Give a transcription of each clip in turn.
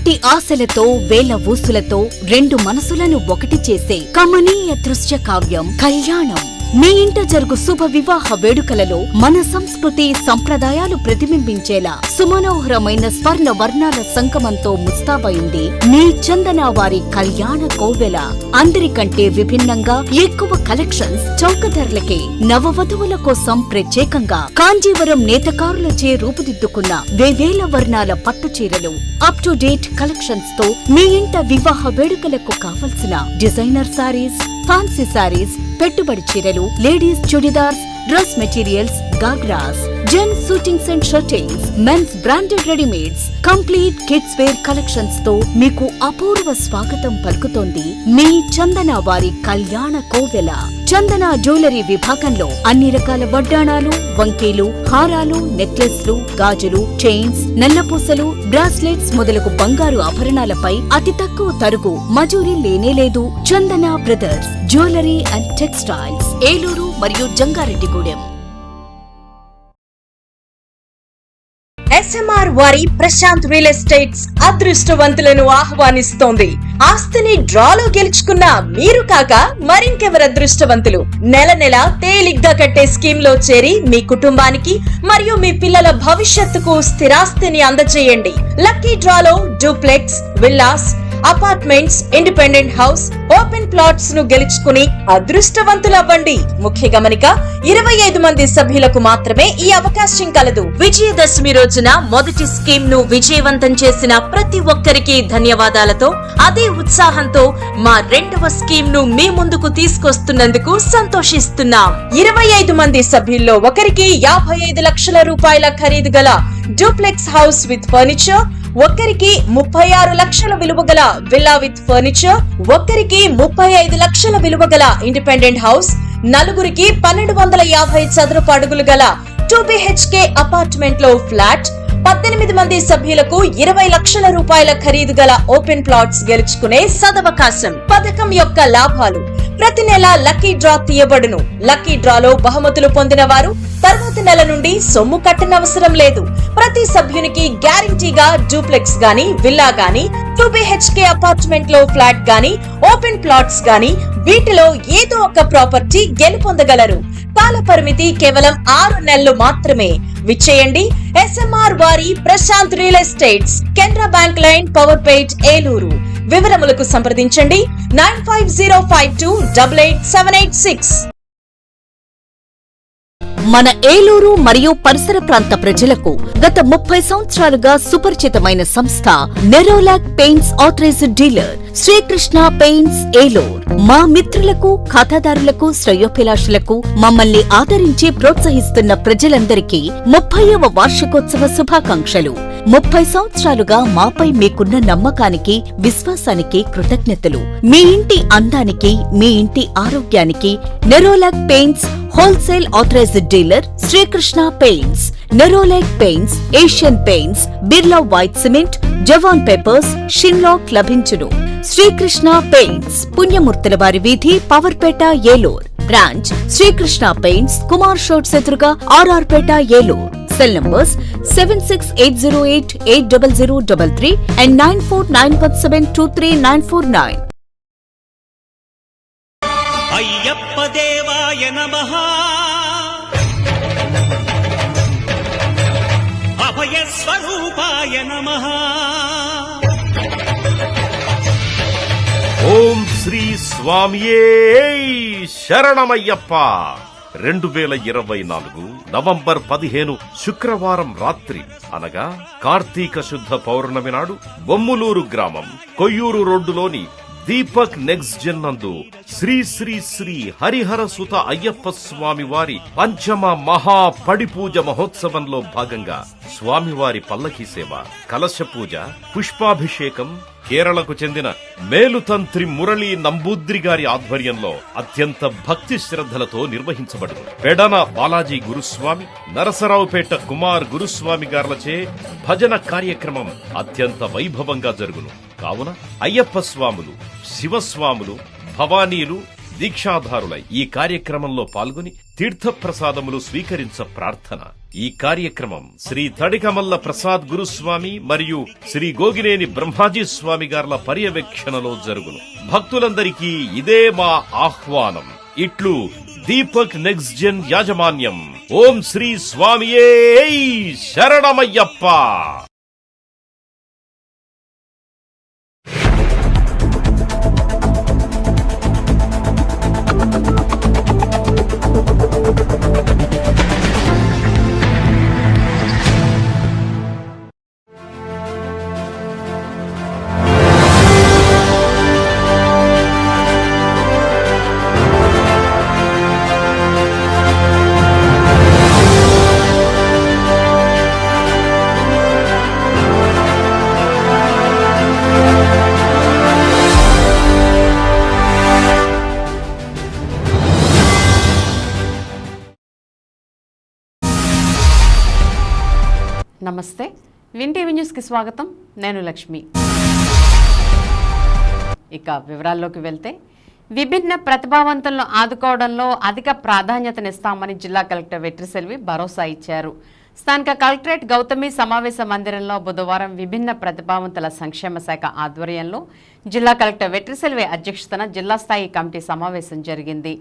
కోటి ఆశలతో వేల ఊసులతో రెండు మనసులను ఒకటి చేసే కమనీయ దృశ్య కావ్యం కళ్యాణం. మీ ఇంట జరుగు శుభ వివాహ వేడుకలలో మన సంస్కృతి సంప్రదాయాలు ప్రతిబింబించేలా సుమనోహరమైన స్వర్ణ వర్ణాల సంగమంతో ముస్తాబైంది మీ చందన వారి కళ్యాణ కోవెల. అందరికంటే విభిన్నంగా ఎక్కువ కలెక్షన్స్ చౌక ధరలకే నవవధువుల కోసం ప్రత్యేకంగా కాంజీవరం నేతకారులచే రూపుదిద్దుకున్న వేవేల వర్ణాల పట్టు చీరలు, అప్ టు డేట్ కలెక్షన్స్ తో మీ ఇంట వివాహ వేడుకలకు కావలసిన డిజైనర్ సారీస్, ఫ్యాన్సీ సారీస్, పెట్టుబడి చీరలు, ladies churidars, dress materials, ghagras, gents suitings and shirtings, men's branded readymades, complete kids wear collections తో మీకు అపూర్వ స్వాగతం పలుకుతోంది మీ చందన వారి కళ్యాణ కోవెల. చందన జ్యువెలరీ విభాగంలో అన్ని రకాల వడ్డాణాలు, వంకీలు, హారాలు, నెక్లెస్లు, గాజులు, చైన్స్, నల్లపూసలు, బ్రాస్లెట్స్ మొదలగు బంగారు ఆభరణాలపై అతి తక్కువ తరుగు మజూరీ లేనేలేదు. Chandana brothers jewellery and textiles, Eluru మరియు జంగారెడ్డిగూడెం. SMR వారి ప్రశాంత్ రియల్ ఎస్టేట్స్ అదృష్టవంతులను ఆహ్వానిస్తోంది. ఆస్తిని డ్రాలో గెలుచుకున్న మీరు కాక మరింకెవరు అదృష్టవంతులు? నెల నెల తేలిగ్గా కట్టే స్కీమ్ లో చేరి మీ కుటుంబానికి మరియు మీ పిల్లల భవిష్యత్తుకు స్థిరాస్తిని అందజేయండి. లక్కీ డ్రాలో duplex, villas, apartments, independent house, open plots ను గెలుచుకుని అదృష్టవంతులవ్వండి. ముఖ్య గమనిక, 25 మంది సభ్యులకు మాత్రమే ఈ అవకాశం కలదు. విజయదశమి రోజున మొదటి స్కీమ్ ను విజయవంతం చేసిన ప్రతి ఒక్కరికి ధన్యవాదాలతో, అదే ఉత్సాహంతో మా రెండవ స్కీమ్ ను మీ ముందుకు తీసుకొస్తున్నందుకు సంతోషిస్తున్నాం. 25 మంది సభ్యుల్లో ఒకరికి 55 లక్షల రూపాయల ఖరీదు గల డూప్లెక్స్ హౌస్ విత్ ఫర్నిచర్, ఒక్కరికి 36 లక్షల విలువ గల విల్లా విత్ ఫర్నిచర్, ఒక్కరికి 35 లక్షల విలువ గల ఇండిపెండెంట్ హౌస్, నలుగురికి 1250 చదరపు అడుగులు గల 2 BHK అపార్ట్మెంట్ లో ఫ్లాట్, 18 మంది సభ్యులకు 20 లక్షల రూపాయల ఖరీదు గల ఓపెన్ ప్లాట్స్ గెలుచుకునే సదవకాశం. పథకం యొక్క లాభాలు: ప్రతి నెల లక్కీ డ్రా తీయబడును. లక్కీ డ్రాలో బహుమతులు పొందిన వారు తర్వాత నెల నుండి సొమ్ము కట్టనవసరం లేదు. ప్రతి సభ్యునికి గ్యారంటీగా డూప్లెక్స్ గాని, విల్లా గాని, 2 BHK అపార్ట్మెంట్ లో ఫ్లాట్ గాని, ఓపెన్ ప్లాట్స్ గాని, వీటిలో ఏదో ఒక ప్రాపర్టీ గెలుపొందగలరు. కాల పరిమితి కేవలం 6 నెలలు మాత్రమే. విచ్చేయండి SMR వారి Prashanth real estates, Canara bank line, Powerpet, Eluru. వివరములకు సంప్రదించండి 9505288786. మన ఏలూరు మరియు పరిసర ప్రాంత ప్రజలకు గత 30 సంవత్సరాలుగా సుపరిచితమైన సంస్థ Nerolac Paints authorised dealer Srikrishna Paints Eluru. మా మిత్రులకు, ఖాతాదారులకు, శ్రేయోభిలాషులకు, మమ్మల్ని ఆదరించి ప్రోత్సహిస్తున్న ప్రజలందరికీ 30వ వార్షికోత్సవ శుభాకాంక్షలు. 30 సంవత్సరాలుగా మాపై మీకున్న నమ్మకానికి, విశ్వాసానికి కృతజ్ఞతలు. మీ ఇంటి అందానికి, మీ ఇంటి ఆరోగ్యానికి Nerolac paints wholesale authorised dealer Srikrishna paints. Nerolac paints, Asian paints, Birla white cement, Jawan papers, షిన్లాక్ లభించును. శ్రీకృష్ణ పెయింట్స్, పుణ్యమూర్తుల వారి వీధి, Powerpet, Eluru. Branch Srikrishna paints, Kumar shots ఎదురుగా, RR Peta, Eluru. Cell numbers 7680880033 and 9491723949. Ayyappa దేవాయ నమః, అభయ స్వరూపాయ నమః. ఓం శ్రీ స్వామియే శరణమయ్యప్ప. 2024 నవంబర్ 15 శుక్రవారం రాత్రి అనగా కార్తీక శుద్ధ పౌర్ణమి నాడు బొమ్ములూరు గ్రామం, కొయ్యూరు రోడ్డులోని దీపక్ నెక్స్ట్ జెన్ నందు శ్రీ శ్రీ శ్రీ హరిహర సుత అయ్యప్ప స్వామి వారి పంచమ మహా పడిపూజ మహోత్సవంలో భాగంగా స్వామివారి పల్లకీ సేవ, కలశ పూజ, పుష్పాభిషేకం కేరళకు చెందిన మేలుతంత్రి మురళీ నంబూద్రి గారి ఆధ్వర్యంలో అత్యంత భక్తి శ్రద్ధలతో నిర్వహించబడును. పెడన బాలాజీ గురుస్వామి, నరసరావుపేట కుమార్ గురుస్వామి గార్లచే భజన కార్యక్రమం అత్యంత వైభవంగా జరుగును. కావున అయ్యప్ప స్వాములు, శివస్వాములు, భవానీలు, దీక్షాధారులై ఈ కార్యక్రమంలో పాల్గొని తీర్థప్రసాదములు స్వీకరించ ప్రార్థన. ఈ కార్యక్రమం శ్రీ తడికమల్ల ప్రసాద్ గురుస్వామి మరియు శ్రీ గోగినేని బ్రహ్మాజీ స్వామి గార్ల పర్యవేక్షణలో జరుగును. భక్తులందరికీ ఇదే మా ఆహ్వానం. ఇట్లు దీపక్ నెక్స్ట్ జెన్ యాజమాన్యం. ఓం శ్రీ స్వామియే శరణమయ్యప్ప. నమస్తే, విన్ టీవీ న్యూస్కి స్వాగతం. నేను లక్ష్మి. ఇక వివరాల్లోకి వెళ్తే, విభిన్న ప్రతిభావంతులను ఆదుకోవడంలో అధిక ప్రాధాన్యతనిస్తామని జిల్లా కలెక్టర్ వెట్రిసెల్వి భరోసా ఇచ్చారు. స్థానిక కలెక్టరేట్ గౌతమి సమావేశ మందిరంలో బుధవారం విభిన్న ప్రతిభావంతుల సంక్షేమ శాఖ ఆధ్వర్యంలో జిల్లా కలెక్టర్ వెట్రిసెల్వి అధ్యక్షతన జిల్లా స్థాయి కమిటీ సమావేశం జరిగింది.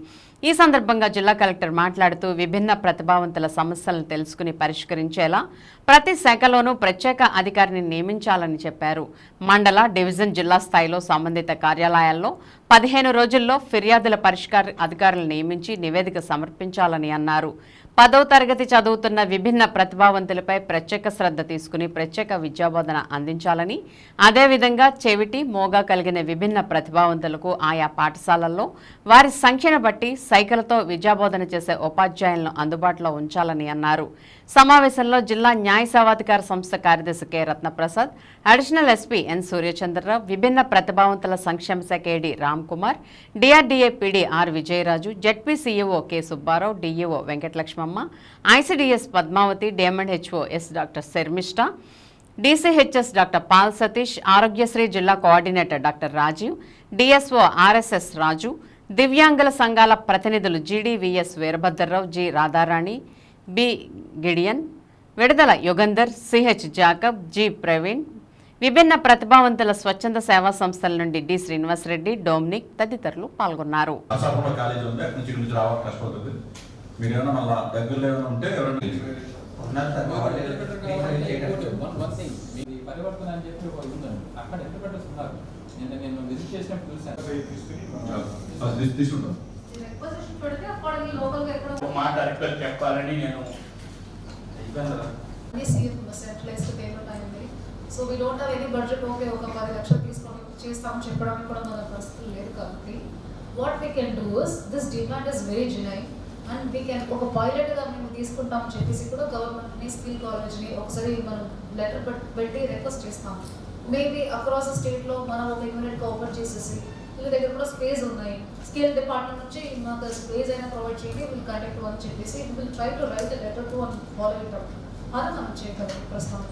ఈ సందర్భంగా జిల్లా కలెక్టర్ మాట్లాడుతూ విభిన్న ప్రతిభావంతుల సమస్యలను తెలుసుకుని పరిష్కరించేలా ప్రతి శాఖలోనూ ప్రత్యేక అధికారిని నియమించాలని చెప్పారు. మండల, డివిజన్, జిల్లా స్థాయిలో సంబంధిత కార్యాలయాల్లో 15 రోజుల్లో ఫిర్యాదుల పరిష్కార అధికారులను నియమించి నివేదిక సమర్పించాలని అన్నారు. 10వ తరగతి చదువుతున్న విభిన్న ప్రతిభావంతులపై ప్రత్యేక శ్రద్ధ తీసుకుని ప్రత్యేక విద్యాబోధన అందించాలని, అదేవిధంగా చెవిటి, మోగా కలిగిన విభిన్న ప్రతిభావంతులకు ఆయా పాఠశాలల్లో వారి సంఖ్యను బట్టి సైకిల్తో విద్యాబోధన చేసే ఉపాధ్యాయులను అందుబాటులో ఉంచాలని అన్నారు. సమావేశంలో జిల్లా న్యాయ సేవాధికార సంస్థ కార్యదర్శి K Ratnaprasad, additional SP N Suryachandrarao, విభిన్న ప్రతిభావంతుల సంక్షేమ శాఖ AD Ram Kumar, DRDA PD R Vijayaraju, ZP CEO K Subbarao, DEO Venkatalakshmamma, ICDS Padmavathi, DM and HO S doctor Sharmishta, DCHS doctor Paul Satish, Aarogyasri జిల్లా coordinator doctor Rajiv, DSO RSS Raju, దివ్యాంగుల సంఘాల ప్రతినిధులు GDVS Veerabhadrarao, G Radharani, B Gideon, Vidudala Yugandhar, CH Jacob, G Praveen, విభిన్న ప్రతిభావంతుల స్వచ్ఛంద సేవా సంస్థల నుండి డి శ్రీనివాసరెడ్డి, డొమినిక్ తదితరులు పాల్గొన్నారు. చెప్పాలని నేను so we don't have any budget. Okay, ఒక 10 లక్షలు తీసుకొని చేస్తాం చెప్పడానికి కూడా మన పరిస్థితులు లేదు. కాబట్టి what we can do is, this demand is very genuine and we can ఒక పైలట్గా మేము తీసుకుంటామని చెప్పేసి కూడా గవర్నమెంట్ని, స్కిల్ కాలేజ్ని ఒకసారి మనం లెటర్ పెట్టి రిక్వెస్ట్ చేస్తాం. మేబీ అక్రాస్ స్టేట్లో మనం ఒక యూనిట్గా ఓపెన్ చేసేసి, వీళ్ళ దగ్గర కూడా స్పేస్ ఉన్నాయి, స్కిల్ డిపార్ట్మెంట్ నుంచి మాకు స్పేస్ అయినా ప్రొవైడ్ చేయండి, వీళ్ళు కండక్ట్ అని చెప్పేసి will try to right letter to and follow it up. అది మనం చేయగలం ప్రస్తుతం.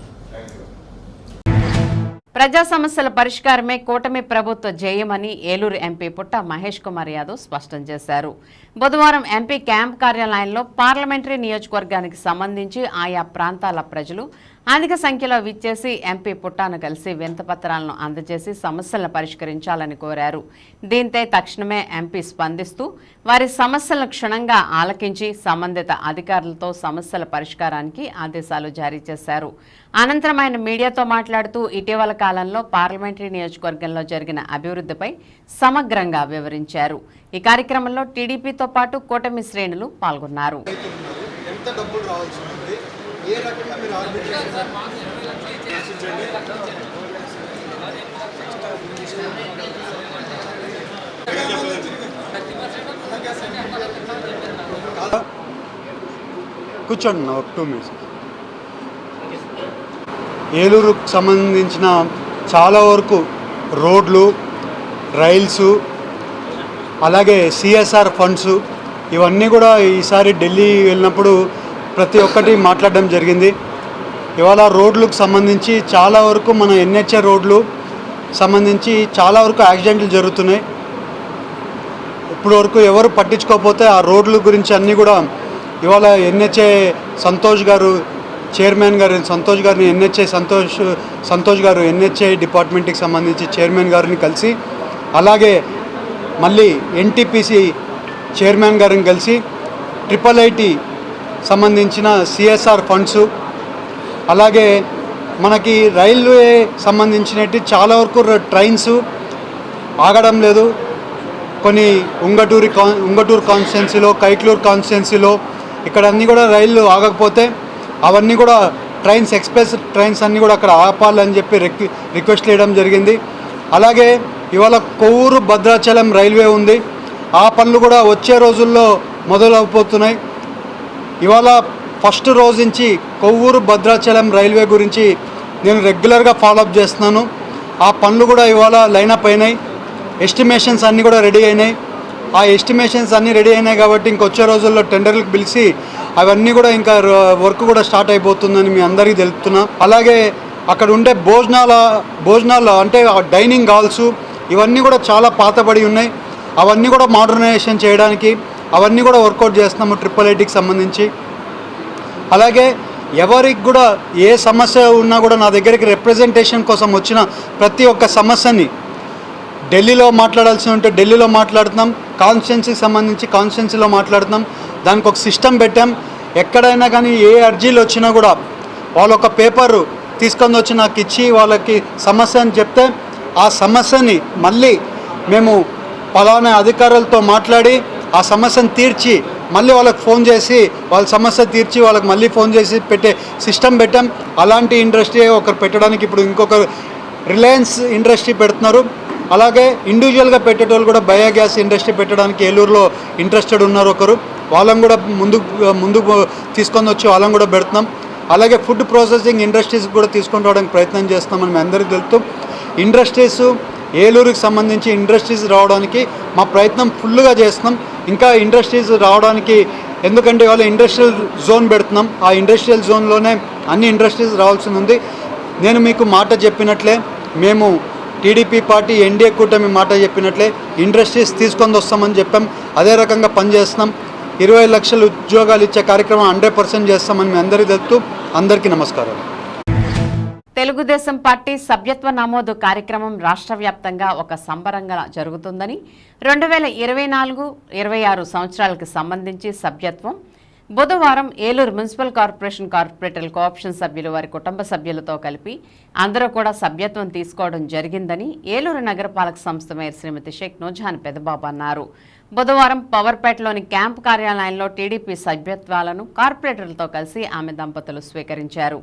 ప్రజా సమస్యల పరిష్కారమే కూటమి ప్రభుత్వ జయమని ఏలూరు ఎంపీ పుట్ట మహేష్ కుమార్ యాదవ్ స్పష్టం చేశారు. బుధవారం ఎంపీ క్యాంప్ కార్యాలయంలో పార్లమెంటరీ నియోజకవర్గానికి సంబంధించి ఆయా ప్రాంతాల ప్రజలు అధిక సంఖ్యలో విచ్చేసి ఎంపీ పుట్టాను కలిసి వినతిపత్రాలను అందజేసి సమస్యలను పరిష్కరించాలని కోరారు. దీంతో తక్షణమే ఎంపీ స్పందిస్తూ వారి సమస్యలను క్షుణ్ణంగా ఆలకించి సంబంధిత అధికారులతో సమస్యల పరిష్కారానికి ఆదేశాలు జారీ చేశారు. అనంతరం ఆయన మీడియాతో మాట్లాడుతూ ఇటీవల కాలంలో పార్లమెంటరీ నియోజకవర్గంలో జరిగిన అభివృద్ధిపై సమగ్రంగా వివరించారు. ఈ కార్యక్రమంలో టీడీపీతో పాటు కూటమి శ్రేణులు పాల్గొన్నారు. కూర్చోండి నా 2 minutes. ఏలూరుకు సంబంధించిన చాలా వరకు రోడ్లు, రైల్స్, అలాగే సిఎస్ఆర్ ఫండ్స్ ఇవన్నీ కూడా ఈసారి ఢిల్లీ వెళ్ళినప్పుడు ప్రతి ఒక్కటి మాట్లాడడం జరిగింది. ఇవాళ రోడ్లకు సంబంధించి చాలా వరకు మన ఎన్హెచ్ఏ రోడ్లు సంబంధించి చాలా వరకు యాక్సిడెంట్లు జరుగుతున్నాయి. ఇప్పుడు వరకు ఎవరు పట్టించుకోకపోతే ఆ రోడ్ల గురించి అన్నీ కూడా ఇవాళ ఎన్హెచ్ఏ సంతోష్ గారు చైర్మన్ గారు సంతోష్ గారు ఎన్హెచ్ఏ డిపార్ట్మెంట్కి సంబంధించి చైర్మన్ గారిని కలిసి, అలాగే మళ్ళీ ఎన్టీపీసీ చైర్మన్ గారిని కలిసి IIIT సంబంధించిన CSR ఫండ్స్, అలాగే మనకి రైల్వే సంబంధించినట్టు చాలా వరకు ట్రైన్స్ ఆగడం లేదు. కొన్ని ఉంగటూరు కాన్స్టిట్యున్సీలో, కైక్లూరు కాన్స్టిట్యున్సీలో ఇక్కడ అన్నీ కూడా రైళ్ళు ఆగకపోతే అవన్నీ కూడా ఎక్స్ప్రెస్ ట్రైన్స్ అన్నీ కూడా అక్కడ ఆపాలని చెప్పి రిక్వెస్ట్ చేయడం జరిగింది. అలాగే ఇవాళ కొవ్వూరు భద్రాచలం రైల్వే ఉంది, ఆ పనులు కూడా వచ్చే రోజుల్లో మొదలవుతున్నాయి. ఇవాళ ఫస్ట్ రోజు నుంచి కొవ్వూరు భద్రాచలం రైల్వే గురించి నేను రెగ్యులర్గా ఫాలోఅప్ చేస్తున్నాను. ఆ పనులు కూడా ఇవాళ లైనప్ అయినాయి, ఎస్టిమేషన్స్ అన్నీ కూడా రెడీ అయినాయి. ఆ ఎస్టిమేషన్స్ అన్నీ రెడీ అయినాయి కాబట్టి ఇంకొచ్చే రోజుల్లో టెండర్లకు పిలిచి అవన్నీ కూడా ఇంకా వర్క్ కూడా స్టార్ట్ అయిపోతుందని మీ అందరికీ తెలుపుతున్నా. అలాగే అక్కడ ఉండే భోజనాలు అంటే డైనింగ్ హాల్స్ ఇవన్నీ కూడా చాలా పాతబడి ఉన్నాయి. అవన్నీ కూడా మోడర్నైజేషన్ చేయడానికి అవన్నీ కూడా వర్కౌట్ చేస్తున్నాము IIITకి సంబంధించి. అలాగే ఎవరికి కూడా ఏ సమస్య ఉన్నా కూడా నా దగ్గరికి రిప్రజెంటేషన్ కోసం వచ్చిన ప్రతి ఒక్క సమస్యని ఢిల్లీలో మాట్లాడాల్సి ఉంటే ఢిల్లీలో మాట్లాడుతున్నాం, కాన్స్టిట్యున్సీకి సంబంధించి కాన్స్టిట్యున్సీలో మాట్లాడుతున్నాం. దానికి ఒక సిస్టమ్ పెట్టాం. ఎక్కడైనా కానీ ఏ అర్జీలు వచ్చినా కూడా వాళ్ళ ఒక పేపరు తీసుకొని వచ్చి నాకు ఇచ్చి వాళ్ళకి సమస్య అని చెప్తే ఆ సమస్యని మళ్ళీ మేము పలానా అధికారులతో మాట్లాడి ఆ సమస్యను తీర్చి మళ్ళీ వాళ్ళకి ఫోన్ చేసి వాళ్ళ సమస్య తీర్చి వాళ్ళకి మళ్ళీ ఫోన్ చేసి పెట్టే సిస్టమ్ పెట్టాం. అలాంటి ఇండస్ట్రీ ఒకరు పెట్టడానికి ఇప్పుడు ఇంకొకరు రిలయన్స్ ఇండస్ట్రీ పెడుతున్నారు. అలాగే ఇండివిజువల్గా పెట్టేటోళ్ళు కూడా బయోగ్యాస్ ఇండస్ట్రీ పెట్టడానికి ఏలూరులో ఇంట్రెస్టెడ్ ఉన్నారు ఒకరు, వాళ్ళని కూడా ముందుకు తీసుకొని వచ్చి వాళ్ళని కూడా పెడుతున్నాం. అలాగే ఫుడ్ ప్రాసెసింగ్ ఇండస్ట్రీస్ కూడా తీసుకొని రావడానికి ప్రయత్నం చేస్తున్నామని మీ అందరికీ తెలుస్తూ ఇండస్ట్రీస్ ఏలూరుకి సంబంధించి ఇండస్ట్రీస్ రావడానికి మా ప్రయత్నం ఫుల్గా చేస్తున్నాం. ఇంకా ఇండస్ట్రీస్ రావడానికి ఎందుకంటే ఇవాళ ఇండస్ట్రియల్ జోన్ పెడుతున్నాం, ఆ ఇండస్ట్రియల్ జోన్లోనే అన్ని ఇండస్ట్రీస్ రావాల్సి ఉంది. నేను మీకు మాట చెప్పినట్లే మేము టీడీపీ పార్టీ ఎన్డీఏ కూటమి మాట చెప్పినట్లే ఇండస్ట్రీస్ తీసుకొని వస్తామని చెప్పాం. అదే రకంగా పనిచేస్తున్నాం. 20 లక్షల ఉద్యోగాలు ఇచ్చే కార్యక్రమం 100% చేస్తామని మీ అందరికీ తెలుపుతూ అందరికీ నమస్కారాలు. తెలుగుదేశం పార్టీ సభ్యత్వ నమోదు కార్యక్రమం రాష్ట్ర వ్యాప్తంగా ఒక సంబరంగా జరుగుతుందని 2024-26 సంవత్సరాలకు సంబంధించి సభ్యత్వం బుధవారం Eluru municipal corporation corporator co-option సభ్యులు వారి కుటుంబ సభ్యులతో కలిపి అందరూ కూడా సభ్యత్వం తీసుకోవడం జరిగిందని ఏలూరు నగరపాలక సంస్థ మేయర్ శ్రీమతి షేక్ నూజహాన్ పెదబాబు అన్నారు. బుధవారం పవర్పేటలోని క్యాంపు కార్యాలయంలో టీడీపీ సభ్యత్వాలను కార్పొరేటర్లతో కలిసి ఆమె దంపతులు స్వీకరించారు.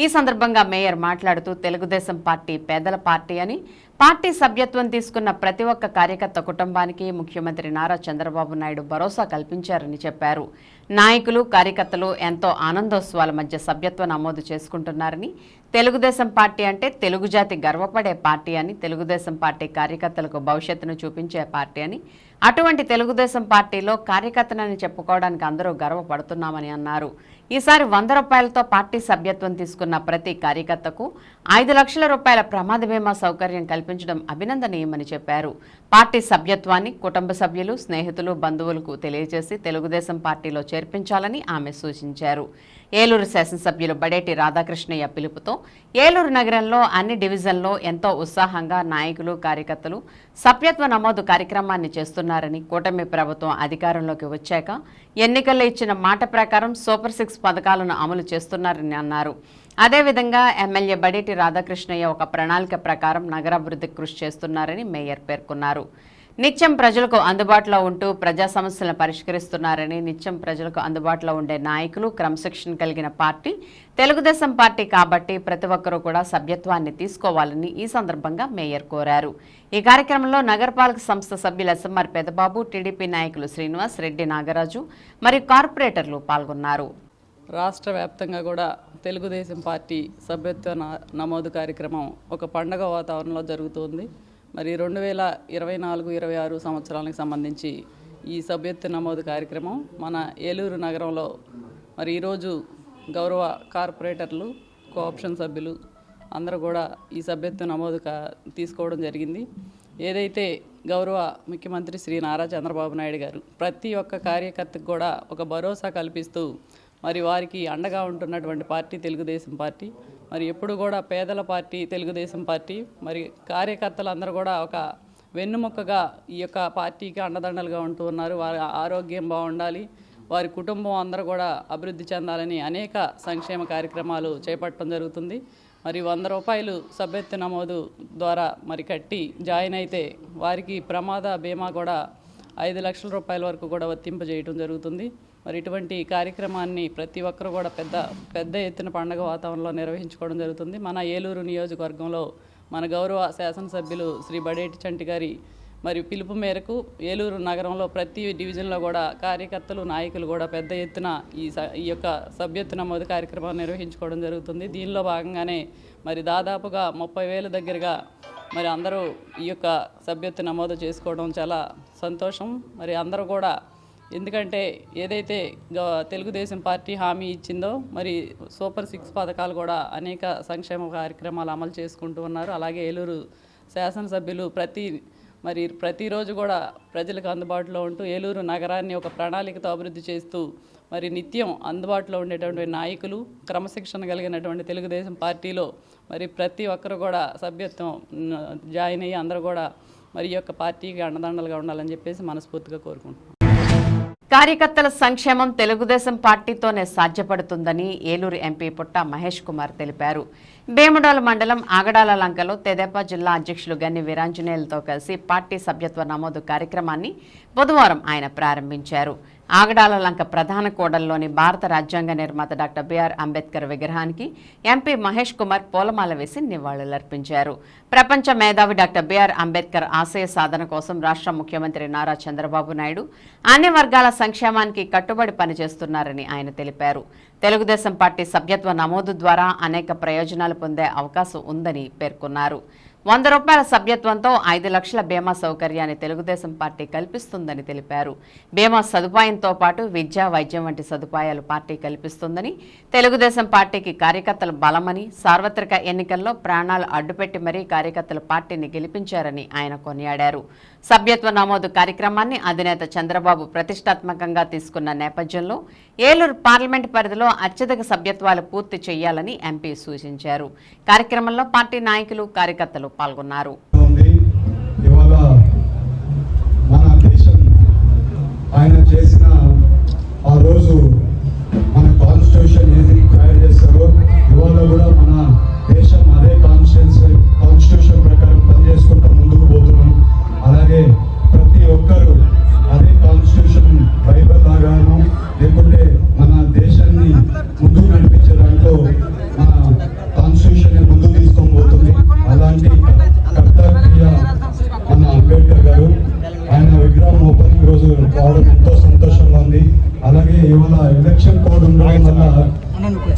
ఈ సందర్భంగా మేయర్ మాట్లాడుతూ తెలుగుదేశం పార్టీ పేదల పార్టీ అని, పార్టీ సభ్యత్వం తీసుకున్న ప్రతి ఒక్క కార్యకర్త కుటుంబానికి ముఖ్యమంత్రి నారా చంద్రబాబు నాయుడు భరోసా కల్పించారని చెప్పారు. నాయకులు కార్యకర్తలు ఎంతో ఆనందోత్సవాల మధ్య సభ్యత్వ నమోదు చేసుకుంటున్నారని, తెలుగుదేశం పార్టీ అంటే తెలుగు జాతి గర్వపడే పార్టీ అని, తెలుగుదేశం పార్టీ కార్యకర్తలకు భవిష్యత్తును చూపించే పార్టీ అని, అటువంటి తెలుగుదేశం పార్టీలో కార్యకర్తనని చెప్పుకోవడానికి అందరూ గర్వపడుతున్నామని అన్నారు. ఈసారి 100 రూపాయలతో పార్టీ సభ్యత్వం తీసుకున్న ప్రతి కార్యకర్తకు 5 లక్షల రూపాయల ప్రమాద బీమా సౌకర్యం కల్పించడం అభినందనీయమని చెప్పారు. పార్టీ సభ్యత్వాన్ని కుటుంబ సభ్యులు, స్నేహితులు, బంధువులకు తెలియజేసి తెలుగుదేశం పార్టీలో చేర్పించాలని ఆమె సూచించారు. ఏలూరు శాసనసభ్యులు బడేటి రాధాకృష్ణయ్య పిలుపుతో ఏలూరు నగరంలో అన్ని డివిజన్లో ఎంతో ఉత్సాహంగా నాయకులు, కార్యకర్తలు సభ్యత్వ నమోదు కార్యక్రమాన్ని చేస్తున్నారని, కూటమి ప్రభుత్వం అధికారంలోకి వచ్చాక ఎన్నికల్లో ఇచ్చిన మాట ప్రకారం సూపర్ 6 పథకాలను అమలు చేస్తున్నారని అన్నారు. అదేవిధంగా ఎమ్మెల్యే బడేటి రాధాకృష్ణయ్య ఒక ప్రణాళిక ప్రకారం నగరాభివృద్ధికి కృషి చేస్తున్నారని మేయర్ పేర్కొన్నారు. నిత్యం ప్రజలకు అందుబాటులో ఉంటూ ప్రజా సమస్యలను పరిష్కరిస్తున్నారని, నిత్యం ప్రజలకు అందుబాటులో ఉండే నాయకులు, క్రమశిక్షణ కలిగిన పార్టీ తెలుగుదేశం పార్టీ కాబట్టి ప్రతి ఒక్కరూ కూడా సభ్యత్వాన్ని తీసుకోవాలని ఈ సందర్భంగా మేయర్ కోరారు. ఈ కార్యక్రమంలో నగరపాలక సంస్థ సభ్యులు ఎస్ఎంఆర్ పెదబాబు, టీడీపీ నాయకులు శ్రీనివాస్ రెడ్డి, నాగరాజు మరియు కార్పొరేటర్లు పాల్గొన్నారు. రాష్ట్ర వ్యాప్తంగా కూడా తెలుగుదేశం పార్టీ సభ్యత్వ నమోదు కార్యక్రమం ఒక పండగ వాతావరణంలో జరుగుతోంది. మరి 2024-26 సంవత్సరాలకు సంబంధించి ఈ సభ్యత్వ నమోదు కార్యక్రమం మన ఏలూరు నగరంలో మరి ఈరోజు గౌరవ కార్పొరేటర్లు, కోఆప్షన్ సభ్యులు అందరూ కూడా ఈ సభ్యత్వ నమోదు తీసుకోవడం జరిగింది. ఏదైతే గౌరవ ముఖ్యమంత్రి శ్రీ నారా చంద్రబాబు నాయుడు గారు ప్రతి ఒక్క కార్యకర్తకు కూడా ఒక భరోసా కల్పిస్తూ మరి వారికి అండగా ఉంటున్నటువంటి పార్టీ తెలుగుదేశం పార్టీ. మరి ఎప్పుడు కూడా పేదల పార్టీ తెలుగుదేశం పార్టీ. మరి కార్యకర్తలందరూ కూడా ఒక వెన్నుముక్కగా ఈ యొక్క పార్టీకి అండదండలుగా ఉంటూ ఉన్నారు. వారి ఆరోగ్యం బాగుండాలి, వారి కుటుంబం అందరూ కూడా అభివృద్ధి చెందాలని అనేక సంక్షేమ కార్యక్రమాలు చేపట్టడం జరుగుతుంది. మరి 100 రూపాయలు సభ్యత్వ నమోదు ద్వారా మరి కట్టి జాయిన్ అయితే వారికి ప్రమాద బీమా కూడా 5 లక్షల రూపాయల వరకు కూడా వర్తింపజేయడం జరుగుతుంది. మరి ఇటువంటి కార్యక్రమాన్ని ప్రతి ఒక్కరు కూడా పెద్ద ఎత్తున పండుగ వాతావరణంలో నిర్వహించుకోవడం జరుగుతుంది. మన ఏలూరు నియోజకవర్గంలో మన గౌరవ శాసనసభ్యులు శ్రీ బడేటి చంటి గారి మరి పిలుపు మేరకు ఏలూరు నగరంలో ప్రతి డివిజన్లో కూడా కార్యకర్తలు నాయకులు కూడా పెద్ద ఎత్తున ఈ యొక్క సభ్యత్వ నమోదు కార్యక్రమాన్ని నిర్వహించుకోవడం జరుగుతుంది. దీనిలో భాగంగానే మరి దాదాపుగా 30,000 దగ్గరగా మరి అందరూ ఈ యొక్క సభ్యత్వ నమోదు చేసుకోవడం చాలా సంతోషం. మరి అందరూ కూడా ఎందుకంటే ఏదైతే తెలుగుదేశం పార్టీ హామీ ఇచ్చిందో మరి సూపర్ 6 పథకాలు కూడా అనేక సంక్షేమ కార్యక్రమాలు అమలు చేసుకుంటూ ఉన్నారు. అలాగే ఏలూరు శాసనసభ్యులు ప్రతిరోజు కూడా ప్రజలకు అందుబాటులో ఉంటూ ఏలూరు నగరాన్ని ఒక ప్రణాళికతో అభివృద్ధి చేస్తూ మరి నిత్యం అందుబాటులో ఉండేటువంటి నాయకులు, క్రమశిక్షణ కలిగినటువంటి తెలుగుదేశం పార్టీలో మరి ప్రతి ఒక్కరు కూడా సభ్యత్వం జాయిన్ అయ్యి అందరూ కూడా మరి ఈ యొక్క పార్టీకి అండదండలుగా ఉండాలని చెప్పేసి మనస్ఫూర్తిగా కోరుకుంటున్నాం. కార్యకర్తల సంక్షేమం తెలుగుదేశం పార్టీతోనే సాధ్యపడుతుందని ఏలూరు ఎంపీ పుట్ట మహేష్ కుమార్ తెలిపారు. భీమడోలు మండలం ఆగడాల లంకలో తెదేపా జిల్లా అధ్యక్షులు గన్ని వీరాంజనేయులతో కలిసి పార్టీ సభ్యత్వ నమోదు కార్యక్రమాన్ని బుధవారం ఆయన ప్రారంభించారు. ఆగడాల లంక ప్రధాన కూడలిలోని భారత రాజ్యాంగ నిర్మాత డాక్టర్ బిఆర్ అంబేద్కర్ విగ్రహానికి ఎంపీ మహేష్ కుమార్ పూలమాల వేసి నివాళులర్పించారు. ప్రపంచ మేధావి డాక్టర్ బిఆర్ అంబేద్కర్ ఆశయ సాధన కోసం రాష్ట్ర ముఖ్యమంత్రి నారా చంద్రబాబు నాయుడు అన్ని వర్గాల సంక్షేమానికి కట్టుబడి పనిచేస్తున్నారని ఆయన తెలిపారు. తెలుగుదేశం పార్టీ సభ్యత్వ నమోదు ద్వారా అనేక ప్రయోజనాలు పొందే అవకాశం ఉందని పేర్కొన్నారు. 100 రూపాయల సభ్యత్వంతో 5 లక్షల బీమా సౌకర్యాన్ని తెలుగుదేశం పార్టీ కల్పిస్తుందని తెలిపారు. బీమా సదుపాయంతో పాటు విద్య, వైద్యం వంటి సదుపాయాలు పార్టీ కల్పిస్తుందని, తెలుగుదేశం పార్టీకి కార్యకర్తల బలమని, సార్వత్రిక ఎన్నికల్లో ప్రాణాలు అడ్డుపెట్టి మరీ కార్యకర్తలు పార్టీని గెలిపించారని ఆయన కొనియాడారు. సభ్యత్వ నమోదు కార్యక్రమాన్ని అధినేత చంద్రబాబు ప్రతిష్టాత్మకంగా తీసుకున్న నేపథ్యంలో ఏలూరు పార్లమెంటు పరిధిలో అత్యధిక సభ్యత్వాలు పూర్తి చేయాలని ఎంపీ సూచించారు. కార్యక్రమంలో పార్టీ నాయకులు, కార్యకర్తలు పాల్గొన్నారు. ఆయన చేసిన ఆ రోజు మన కాన్స్టిట్యూషన్ ఏది తయారు చేస్తారో ఇవాళ కూడా మన దేశం అదే కాన్స్టిట్యూషన్ ప్రకారం పనిచేసుకుంటూ ముందుకు పోతున్నాం. అలాగే ప్రతి ఒక్కరు అదే కాన్స్టిట్యూషన్ బైబిల్ లాగాను లేకుంటే మన దేశాన్ని ముందుకు నడిపించే దాంట్లో మన కాన్స్టిట్యూషన్ ముందుకు తీసుకొని పోతుంది. అలాంటి కర్తవ్య మన అంబేద్కర్ గారు ఆయన విగ్రహం ఓపెనింగ్ రోజు రావడం ఎంతో సంతోషంగా ఉంది. అలాగే ఇవాళ ఎలక్షన్ కోడ్ ఉండడం వల్ల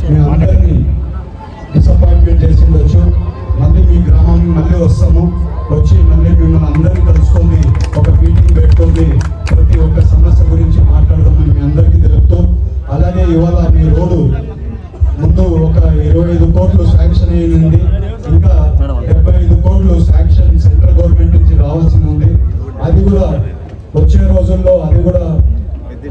మీ అందరినీ డిసప్పాయింట్మెంట్ చేసి ఉండొచ్చు. మళ్ళీ మీ గ్రామానికి మళ్ళీ వస్తాము, వచ్చి మళ్ళీ మిమ్మల్ని అందరినీ కలుసుకొని ఒక మీటింగ్ పెట్టుకొని ప్రతి ఒక్క సమస్య గురించి మాట్లాడదామని మీ అందరికీ తెలుపుతూ, అలాగే ఇవాళ మీ రోడ్డు ముందు ఒక 25 కోట్లు శాంక్షన్ అయ్యింది. ఇంకా 75 కోట్లు శాంక్షన్ సెంట్రల్ గవర్నమెంట్ నుంచి రావాల్సి ఉంది. అది కూడా వచ్చే రోజుల్లో అది కూడా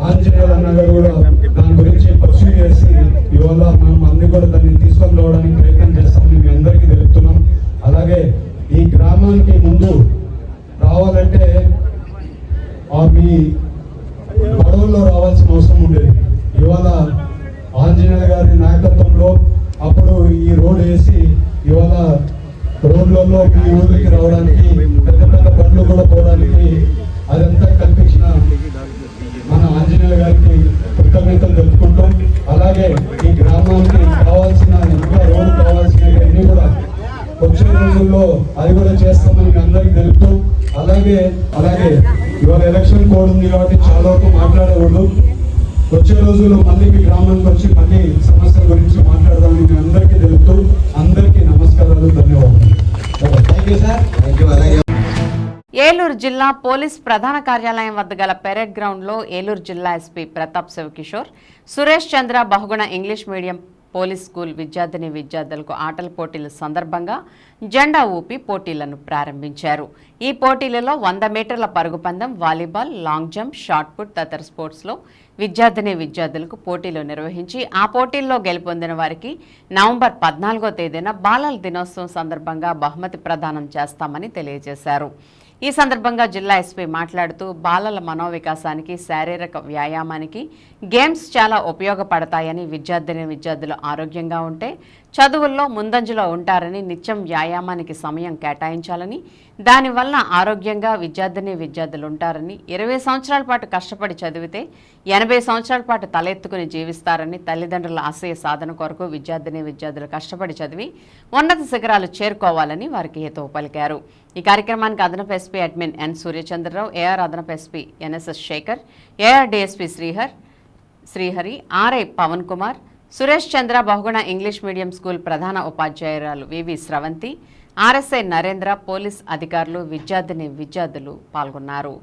ఆంజనేయుల అన్న గారు కూడా దాని గురించి పర్సూ చేసి ఇవాళ మనం అన్ని కూడా దాన్ని తీసుకొని రావడానికి ప్రయత్నం చేస్తామని మీ అందరికీ తెలుపుతున్నాం. అలాగే ఈ గ్రామానికి ముందు రావాలంటే మీ పడవల్లో రావాల్సిన అవసరం ఉండేది. ఇవాళ ఆంజనేయుల గారి నాయకత్వంలో అప్పుడు ఈ రోడ్ వేసి ఇవాళ రోడ్లలో మీ ఊరికి రావడానికి పెద్ద పెద్ద బండ్లు కూడా పోవడానికి అదంతా కల్పించిన మన ఆంజనేయుల గారికి కృతజ్ఞతలు తెలుపుకుంటాం. అలాగే ఈ గ్రామానికి కావాల్సిన ఇంకా రోడ్డు కావాల్సినవన్నీ కూడా వచ్చే రోజుల్లో అది కూడా చేస్తామని మీ అందరికీ తెలుపుతూ, అలాగే ఇవాళ ఎలక్షన్ కోడ్ ఉంది కాబట్టి చాలా వరకు మాట్లాడకూడదు. వచ్చే రోజుల్లో మళ్ళీ మీ గ్రామానికి వచ్చి మళ్ళీ సమస్యల గురించి మాట్లాడదామని మీ అందరికీ తెలుపుతూ అందరికీ నమస్కారాలు, ధన్యవాదాలు. ఏలూరు జిల్లా పోలీస్ ప్రధాన కార్యాలయం వద్ద గల పెరేడ్ గ్రౌండ్లో ఏలూరు జిల్లా SP Pratap Shivakishore, Suresh Chandra Bahuguna English medium police school విద్యార్థిని విద్యార్థులకు ఆటల పోటీల సందర్భంగా జెండా ఊపి పోటీలను ప్రారంభించారు. ఈ పోటీలలో 100 మీటర్ల పరుగు పందెం, volleyball, long jump, shot put తదితర స్పోర్ట్స్లో విద్యార్థిని విద్యార్థులకు పోటీలు నిర్వహించి ఆ పోటీల్లో గెలుపొందిన వారికి నవంబర్ 14వ తేదీన బాలల దినోత్సవం సందర్భంగా బహుమతి ప్రదానం చేస్తామని తెలియజేశారు. ఈ సందర్భంగా జిల్లా ఎస్పీ మాట్లాడుతూ బాలల మనోవికాసానికి, శారీరక వ్యాయామానికి గేమ్స్ చాలా ఉపయోగపడతాయని, విద్యార్థిని విద్యార్థులు ఆరోగ్యంగా ఉంటే చదువుల్లో ముందంజలో ఉంటారని, నిత్యం వ్యాయామానికి సమయం కేటాయించాలని, దానివల్ల ఆరోగ్యంగా విద్యార్థిని విద్యార్థులు ఉంటారని, 20 సంవత్సరాల పాటు కష్టపడి చదివితే 80 సంవత్సరాల పాటు తలెత్తుకుని జీవిస్తారని, తల్లిదండ్రుల ఆశయ సాధన కొరకు విద్యార్థిని విద్యార్థులు కష్టపడి చదివి ఉన్నత శిఖరాలు చేరుకోవాలని వారికి హితవు పలికారు. ఈ కార్యక్రమానికి అదనపు SP admin N Suryachandrarao, AR అదనపు SP NSS Shekar, AR DSP Srihari, RI Pavan Kumar, Suresh Chandra, Bahuguna English medium school ప్రధాన ఉపాధ్యాయురాలు VV Sravanthi, RSI Narendra, police అధికారులు, విద్యార్థిని విద్యార్థులు పాల్గొన్నారు.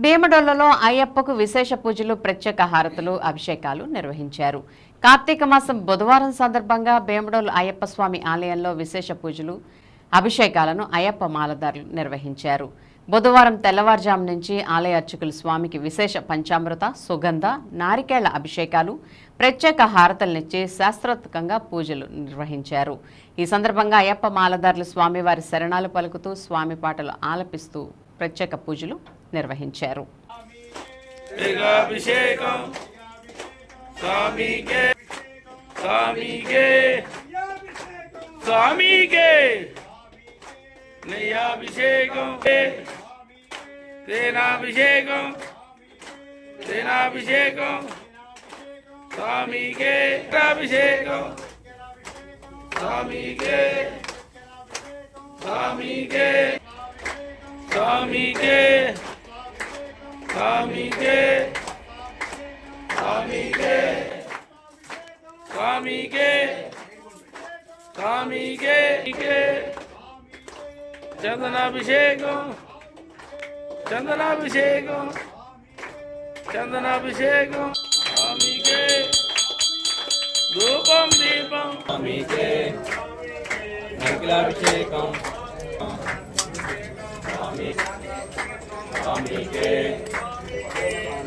భీమడోలలో అయ్యప్పకు విశేష పూజలు, ప్రత్యేక హారతులు, అభిషేకాలు నిర్వహించారు. కార్తీక మాసం బుధవారం సందర్భంగా భీమడోలు అయ్యప్ప స్వామి ఆలయంలో విశేష పూజలు, అభిషేకాలను అయ్యప్ప మాలదారులు నిర్వహించారు. బుధవారం తెల్లవారుజాము నుంచి ఆలయ అర్చకులు స్వామికి విశేష పంచామృత, సుగంధ, నారికేళ్ల అభిషేకాలు, ప్రత్యేక హారతలనిచ్చి శాస్త్రోక్తంగా పూజలు నిర్వహించారు. ఈ సందర్భంగా అయ్యప్ప మాలదారులు స్వామివారి శరణాలు పలుకుతూ స్వామి పాటలు ఆలపిస్తూ ప్రత్యేక పూజలు నిర్వహించారు. చందనాభిషేకం స్వామికే, ధూపం దీపం స్వామికే, నకిలాభిషేకం స్వామికే,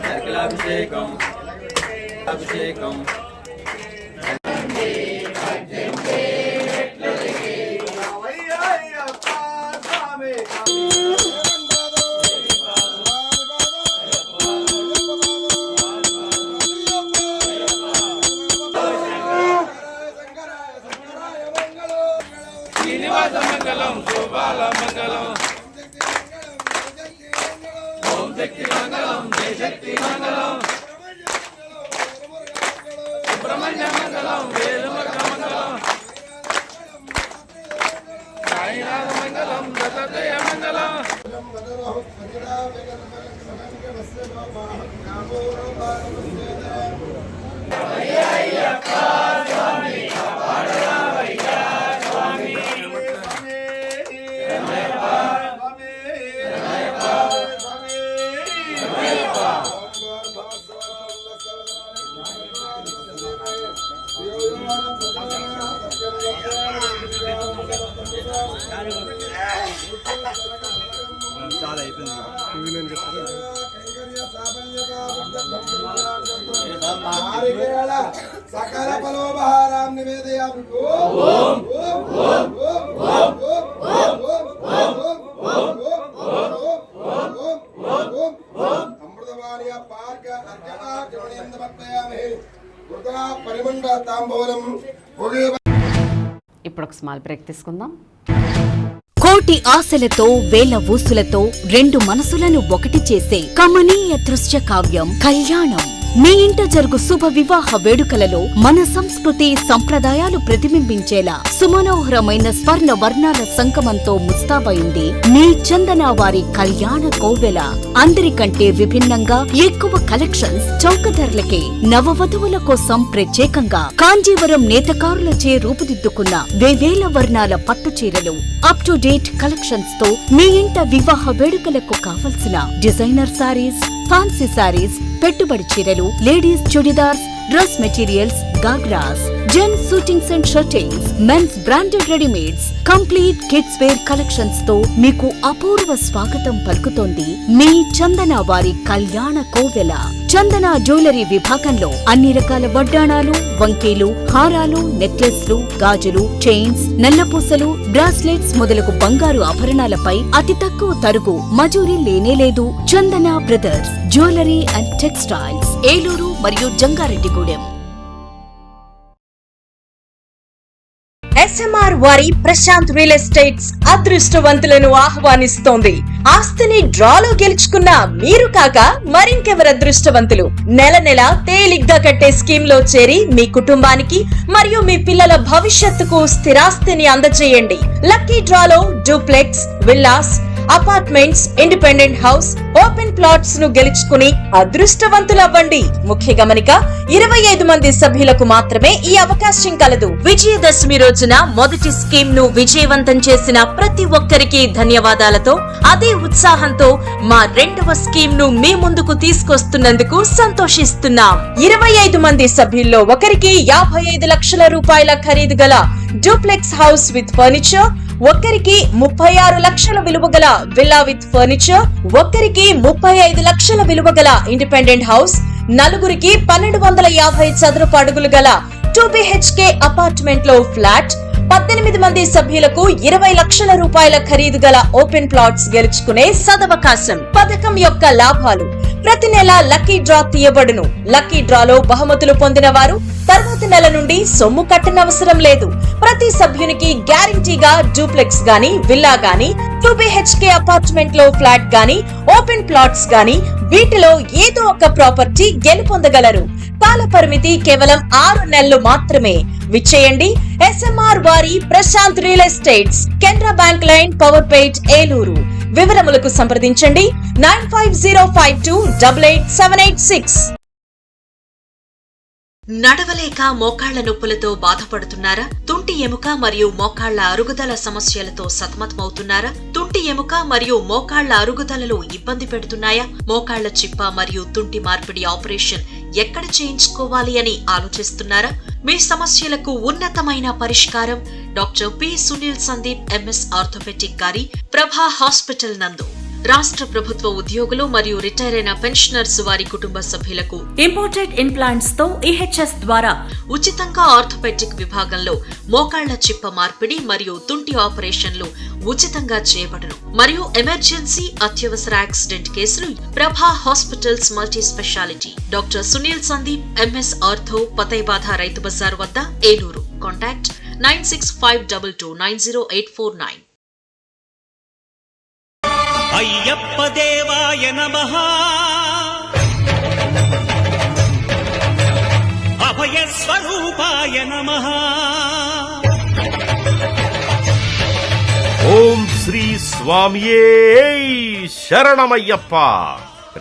నకిలాభిషేకం అభిషేకం శ్రీనివాస మంగళం, శోభాల మంగళం, ఓం శక్తి మంగళం, జయశక్తి మంగళం, సుబ్రహ్మణ్య మంగళం, వేలుమర్గ మంగళం, సాయినాథ మంగళం, దత్తత్రేయ మంగళం. చాలా అయిపోయింది. సకల ఫలోపహారాం నివేదయామి. ఓం అమృతవాణి పార్క అర్ఘనాగ్రమణీయం సమర్పయామి. వృధా పరిమండ తాంబూలం. ఇప్పుడు ఒక స్మాల్ బ్రేక్ తీసుకుందాం. కోటి ఆశలతో వేల ఊసులతో రెండు మనసులను ఒకటి చేసే కమనీయ దృశ్య కావ్యం కళ్యాణం. మీ ఇంట జరుగు శుభ వివాహ వేడుకలలో మన సంస్కృతి సంప్రదాయాలు ప్రతిబింబించేలా సుమనోహరమైన స్వర్ణ వర్ణాల సంగమంతో ముస్తాబైంది మీ చందన వారి కళ్యాణ కోవెల. అందరికంటే విభిన్నంగా ఎక్కువ కలెక్షన్స్ చౌక ధరలకే నవవధువుల కోసం ప్రత్యేకంగా కాంజీవరం నేతకారులచే రూపుదిద్దుకున్న వేవేల వర్ణాల పట్టు చీరలు, అప్ టు డేట్ కలెక్షన్స్ తో మీ ఇంట వివాహ వేడుకలకు కావలసిన డిజైనర్ సారీస్, ఫ్యాన్సీ సారీస్, పెట్టుబడి చీరలు, ladies churidars, dress materials, ghagras, gents suitings and shirtings, men's branded readymades, complete kids wear collections తో మీకు అపూర్వ స్వాగతం పలుకుతోంది మీ చందన వారి కళ్యాణ కోవెల. చందన జ్యువెలరీ విభాగంలో అన్ని రకాల వడ్డాణాలు, వంకీలు, హారాలు, నెక్లెస్లు, గాజులు, చైన్స్, నల్లపూసలు, బ్రాస్లెట్స్ మొదలగు బంగారు ఆభరణాలపై అతి తక్కువ తరుగు మజూరీ లేనేలేదు. Chandana brothers jewellery and textiles, Eluru మరియు జంగారెడ్డిగూడెం. ఎస్ఎంఆర్ వారి ప్రశాంత్ రియల్ ఎస్టేట్స్ అదృష్టవంతులను ఆహ్వానిస్తోంది. ఆస్తిని డ్రాలో గెలుచుకున్న మీరు కాక మరింకెవరు అదృష్టవంతులు? నెల నెల తేలిగ్గా కట్టే స్కీమ్ లో చేరి మీ కుటుంబానికి మరియు మీ పిల్లల భవిష్యత్తుకు స్థిరాస్తిని అందజేయండి. లక్కీ డ్రాలో duplex, villas, apartments, independent house, open plots ను గెలుచుకుని అదృష్టవంతులవ్వండి. ముఖ్య గమనిక, 25 మంది సభ్యులకు మాత్రమే ఈ అవకాశం కలదు. విజయదశమి రోజున మొదటి స్కీమ్ ను విజయవంతం చేసిన ప్రతి ఒక్కరికి ధన్యవాదాలతో, అదే ఉత్సాహంతో మా రెండవ స్కీమ్ ను మీ ముందుకు తీసుకొస్తున్నందుకు సంతోషిస్తున్నాం. 25 మంది సభ్యుల్లో ఒకరికి 55 లక్షల రూపాయల ఖరీదు గల డూప్లెక్స్ హౌస్ విత్ ఫర్నిచర్, ఒక్కరికి 36 లక్షల విలువ గల విల్లా విత్ ఫర్నిచర్, ఒక్కరికి 35 లక్షల విలువ గల ఇండిపెండెంట్ హౌస్, నలుగురికి 1250 చదరపు అడుగులు గల 2 BHK అపార్ట్మెంట్ లో ఫ్లాట్, 18 మంది సభ్యులకు 20 లక్షల రూపాయల ఖరీదు గల ఓపెన్ ప్లాట్స్ గెలుచుకునే సదవకాశం. పథకం యొక్క లాభాలు: ప్రతి నెల లక్కీ డ్రా తీయబడును. లక్కీ డ్రాలో బహుమతులు పొందిన వారు తర్వాతి నెల నుండి సొమ్ము కట్టనవసరం లేదు. ప్రతి సభ్యునికి గ్యారంటీగా డూప్లెక్స్ గాని, విల్లా గాని, 2 BHK అపార్ట్మెంట్ లో ఫ్లాట్ గాని, ఓపెన్ ప్లాట్స్ గాని, వీటిలో ఏదో ఒక ప్రాపర్టీ గెలుపొందగలరు. కాల పరిమితి కేవలం 6 నెలలు మాత్రమే. విచ్చేయండి ఎస్ఎంఆర్ వారి Prashanth real estates, Canara bank line, Powerpet, Eluru. వివరములకు సంప్రదించండి 9505288786. నడవలేక మోకాళ్ల నొప్పులతో బాధపడుతున్నారా? తుంటి ఎముక మరియు మోకాళ్ల అరుగుదల సమస్యలతో సతమతమవుతున్నారా? తుంటి ఎముక మరియు మోకాళ్ల అరుగుదలలో ఇబ్బంది పెడుతున్నాయా? మోకాళ్ల చిప్ప మరియు తుంటి మార్పిడి ఆపరేషన్ ఎక్కడ చేయించుకోవాలి అని ఆలోచిస్తున్నారా? మీ సమస్యలకు ఉన్నతమైన పరిష్కారం doctor P Sunil Sandeep MS orthopaedic గారి ప్రభా హాస్పిటల్ నందు. రాష్ట్ర ప్రభుత్వ ఉద్యోగులు మరియు రిటైర్ అయిన పెన్షనర్స్ వారి కుటుంబ సభ్యులకు ఇంపోర్టెడ్ ఇంప్లాంట్స్ తో ఈహెచ్ఎస్ ద్వారా ఉచితంగా ఆర్థోపెటిక్ విభాగంలో మోకాళ్ల చిప్ప మార్పిడి మరియు తుంటి ఆపరేషన్లు ఉచితంగా చేయబడును. మరియు ఎమర్జెన్సీ, అత్యవసర యాక్సిడెంట్ కేసులు Prabha hospitals multi speciality. Doctor Sunil Sandeep MS ortho, పతైబాధ రైతు బజార్ వద్ద, ఏలూరు. కాంటాక్ట్ 9652290849. అయ్యప్ప దేవాయ నమః, అభయ స్వరూపాయ నమః. ఓం శ్రీ స్వామియే శరణమయ్యప్ప.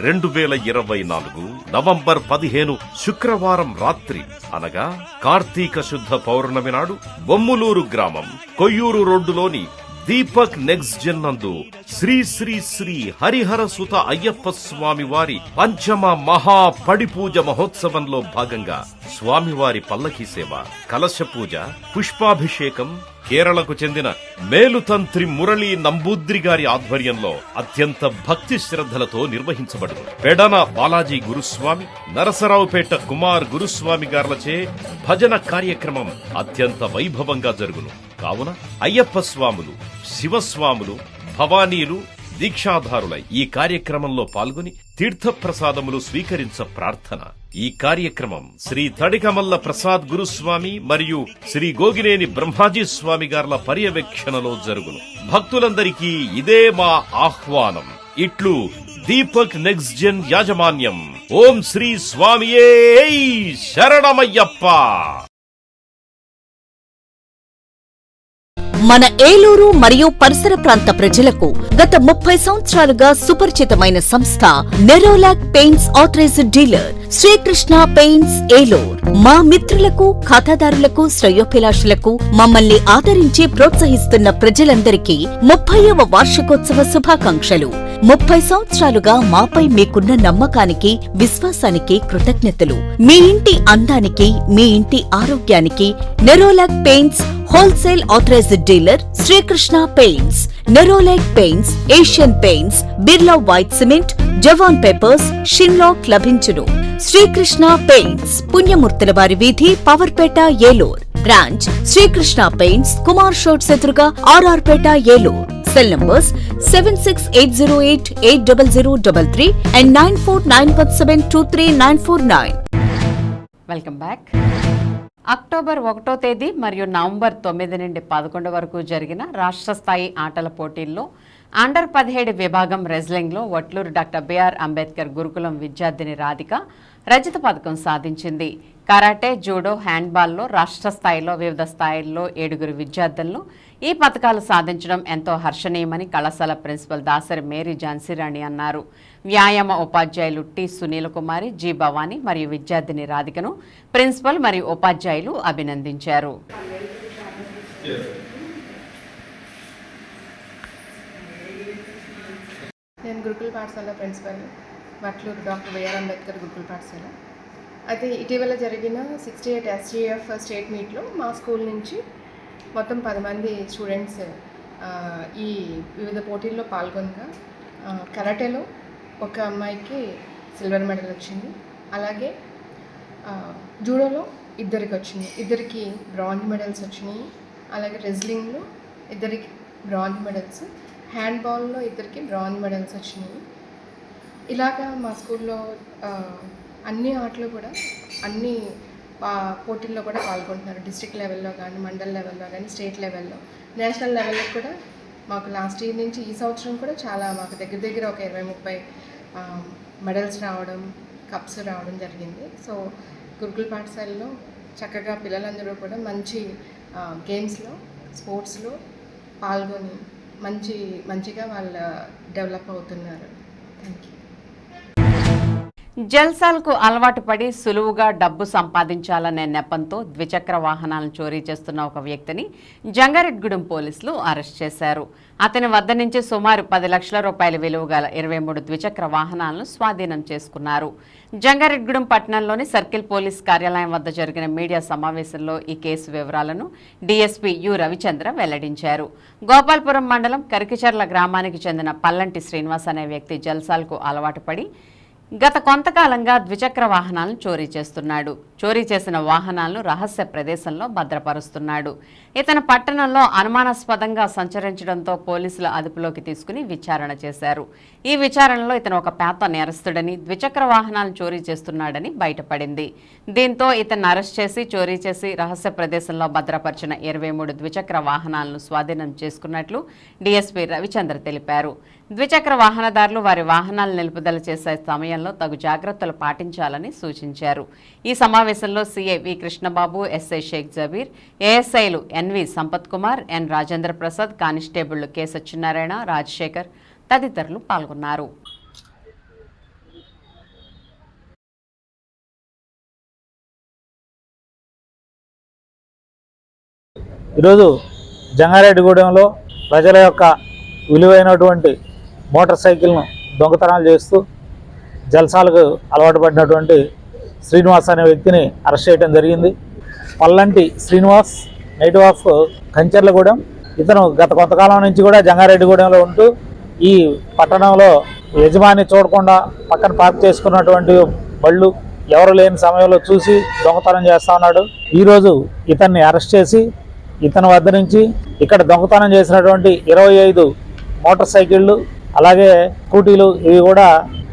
2024 నవంబర్ 15 శుక్రవారం రాత్రి అనగా కార్తీక శుద్ధ పౌర్ణమి నాడు బొమ్ములూరు గ్రామం, కొయ్యూరు రోడ్డులోని దీపక్ నెక్స్ట్ జెన్ నందు శ్రీ శ్రీ శ్రీ హరిహర సుత అయ్యప్ప స్వామి వారి పంచమ మహా పడిపూజ మహోత్సవంలో భాగంగా స్వామివారి పల్లకీ సేవ, కలశ పూజ, పుష్పాభిషేకం, కేరళకు చెందిన మేలుతంత్రి మురళీ నంబూద్రి గారి ఆధ్వర్యంలో అత్యంత భక్తి శ్రద్ధలతో నిర్వహించబడును. పెడన బాలాజీ గురుస్వామి, నరసరావుపేట కుమార్ గురుస్వామి గార్లచే భజన కార్యక్రమం అత్యంత వైభవంగా జరుగును. కావున అయ్యప్ప స్వాములు, శివస్వాములు, భవానీలు దీక్షాధారులై ఈ కార్యక్రమంలో పాల్గొని తీర్థప్రసాదములు స్వీకరించ ప్రార్థన. ఈ కార్యక్రమం శ్రీ తడికమల్ల ప్రసాద్ గురుస్వామి మరియు శ్రీ గోగినేని బ్రహ్మాజీ స్వామి గార్ల పర్యవేక్షణలో జరుగును. భక్తులందరికీ ఇదే మా ఆహ్వానం. ఇట్లు దీపక్ నెక్స్ట్ జెన్ యాజమాన్యం. ఓం శ్రీ స్వామియే శరణమయ్యప్ప. మన ఏలూరు మరియు పరిసర ప్రాంత ప్రజలకు గత 30 సంవత్సరాలుగా సుపరిచితమైన సంస్థ Nerolac Paints authorised dealer Srikrishna Paints Eluru. మా మిత్రులకు, ఖాతాదారులకు, శ్రేయోభిలాషులకు మమ్మల్ని ఆదరించి ప్రోత్సహిస్తున్న ప్రజలందరికీ 30వ వార్షికోత్సవ శుభాకాంక్షలు. 30 సంవత్సరాలుగా మాపై మీకున్న నమ్మకానికి, విశ్వాసానికి కృతజ్ఞతలు. మీ ఇంటి అందానికి, మీ ఇంటి ఆరోగ్యానికి Nerolac paints wholesale authorised dealer Srikrishna paints, Nerolac paints, Asian paints, Birla white cement, Jawan papers, షిన్లాక్ లభించును. శ్రీకృష్ణ పెయింట్స్, పుణ్యమూర్తుల వారి వీధి, Powerpet, Eluru. Branch Srikrishna paints, Kumar shots ఎదురుగా, RR Peta, Eluru. Cell numbers 7680880033 and 9491723949. Welcome back. October 1వ తేదీ మరియు నవంబర్ 9 నుండి 11 వరకు జరిగిన రాష్ట్ర స్థాయి ఆటల పోటీల్లో అండర్ 17 విభాగం రెజ్లింగ్లో వట్లూరు డాక్టర్ బిఆర్ అంబేద్కర్ గురుకులం విద్యార్థిని రాధిక రజత పథకం సాధించింది. కరాటే, జూడో, హ్యాండ్బాల్లో రాష్ట్ర స్థాయిలో వివిధ స్థాయిల్లో 7 విద్యార్థులను ఈ పథకాలు సాధించడం ఎంతో హర్షణీయమని కళాశాల ప్రిన్సిపల్ దాసరి మేరీ ఝాన్సీరాణి అన్నారు. వ్యాయామ ఉపాధ్యాయులు టి సునీల్ కుమారి, జి భవానీ మరియు విద్యార్థిని రాధికను ప్రిన్సిపల్ మరియు ఉపాధ్యాయులు అభినందించారు. నేను గురుకుల పాఠశాల principal Vatluru doctor BR Ambedkar గురుకుల పాఠశాల. అయితే ఇటీవల జరిగిన 68 SGF స్టేట్ మీట్లో మా స్కూల్ నుంచి మొత్తం 10 మంది స్టూడెంట్స్ ఈ వివిధ పోటీల్లో పాల్గొనగా కరాటేలో ఒక అమ్మాయికి సిల్వర్ మెడల్ వచ్చింది. అలాగే జూడోలో ఇద్దరికి బ్రాంజ్ మెడల్స్ వచ్చినాయి. అలాగే రెజ్లింగ్లో 2 బ్రాంజ్ మెడల్స్, హ్యాండ్బాల్లో 2 బ్రాంజ్ మెడల్స్ వచ్చినాయి. ఇలాగా మా స్కూల్లో అన్ని ఆటలు కూడా అన్ని పోటీల్లో కూడా పాల్గొంటున్నారు. డిస్ట్రిక్ట్ లెవెల్లో కానీ, మండల్ లెవెల్లో కానీ, స్టేట్ లెవెల్లో, నేషనల్ లెవెల్లో కూడా మాకు లాస్ట్ ఇయర్ నుంచి ఈ సంవత్సరం కూడా చాలా మాకు దగ్గర ఒక 20-30 మెడల్స్ రావడం, కప్స్ రావడం జరిగింది. సో గురుకుల పాఠశాలలో చక్కగా పిల్లలందరూ కూడా మంచి గేమ్స్లో, స్పోర్ట్స్లో పాల్గొని మంచిగా వాళ్ళు డెవలప్ అవుతున్నారు. Thank you. జల్సాలకు అలవాటు పడి సులువుగా డబ్బు సంపాదించాలనే నెపంతో ద్విచక్ర వాహనాలను చోరీ చేస్తున్న ఒక వ్యక్తిని జంగారెడ్గూడెం పోలీసులు అరెస్ట్ చేశారు. అతని వద్ద నుంచి సుమారు 10 లక్షల రూపాయల విలువ గల 23 ద్విచక్ర వాహనాలను స్వాధీనం చేసుకున్నారు. జంగారెడ్గూడెం పట్టణంలోని సర్కిల్ పోలీస్ కార్యాలయం వద్ద జరిగిన మీడియా సమావేశంలో ఈ కేసు వివరాలను డీఎస్పీ యు రవిచంద్ర వెల్లడించారు. గోపాల్పురం మండలం కరికిచర్ల గ్రామానికి చెందిన పల్లంటి శ్రీనివాస్ అనే వ్యక్తి జల్సాలకు అలవాటు పడి గత కొంతకాలంగా ద్విచక్ర వాహనాలను చోరీ చేస్తున్నాడు. చోరీ చేసిన వాహనాలను రహస్య ప్రదేశంలో భద్రపరుస్తున్నాడు. ఇతను పట్టణంలో అనుమానాస్పదంగా సంచరించడంతో పోలీసులు అదుపులోకి తీసుకుని విచారణ చేశారు. ఈ విచారణలో ఇతను ఒక పేద నేరస్తుడని, ద్విచక్ర వాహనాలను చోరీ చేస్తున్నాడని బయటపడింది. దీంతో ఇతన్ని అరెస్ట్ చేసి చోరీ చేసి రహస్య ప్రదేశంలో భద్రపరిచిన 23 ద్విచక్ర వాహనాలను స్వాధీనం చేసుకున్నట్లు డీఎస్పీ రవిచంద్ర తెలిపారు. ద్విచక్ర వాహనదారులు వారి వాహనాలు నిలుపుదల చేసే సమయంలో తగు జాగ్రత్తలు పాటించాలని సూచించారు. ఈ సమావేశంలో CI V Krishnababu, SI Sheikh Jabir, ఏఎస్ఐలు ఎన్వి సంపత్ కుమార్, ఎన్ రాజేంద్ర ప్రసాద్, కానిస్టేబుళ్లు కె సత్యనారాయణ, రాజశేఖర్ తదితరులు పాల్గొన్నారు. ఈరోజు జంగారెడ్డిగూడెంలో ప్రజల యొక్క విలువైనటువంటి మోటార్ సైకిల్ను దొంగతనాలు చేస్తూ జల్సాలకు అలవాటు పడినటువంటి శ్రీనివాస్ అనే వ్యక్తిని అరెస్ట్ చేయడం జరిగింది. పల్లంటి శ్రీనివాస్ నేటివ్ ఆఫ్ కంచర్లగూడెం. ఇతను గత కొంతకాలం నుంచి కూడా జంగారెడ్డిగూడెంలో ఉంటూ ఈ పట్టణంలో యజమాని చూడకుండా పక్కన పార్క్ చేసుకున్నటువంటి బళ్ళు ఎవరు లేని సమయంలో చూసి దొంగతనం చేస్తా ఉన్నాడు. ఈరోజు ఇతన్ని అరెస్ట్ చేసి ఇతని వద్ద నుంచి ఇక్కడ దొంగతనం చేసినటువంటి 25 మోటార్ సైకిళ్ళు అలాగే స్కూటీలు ఇవి కూడా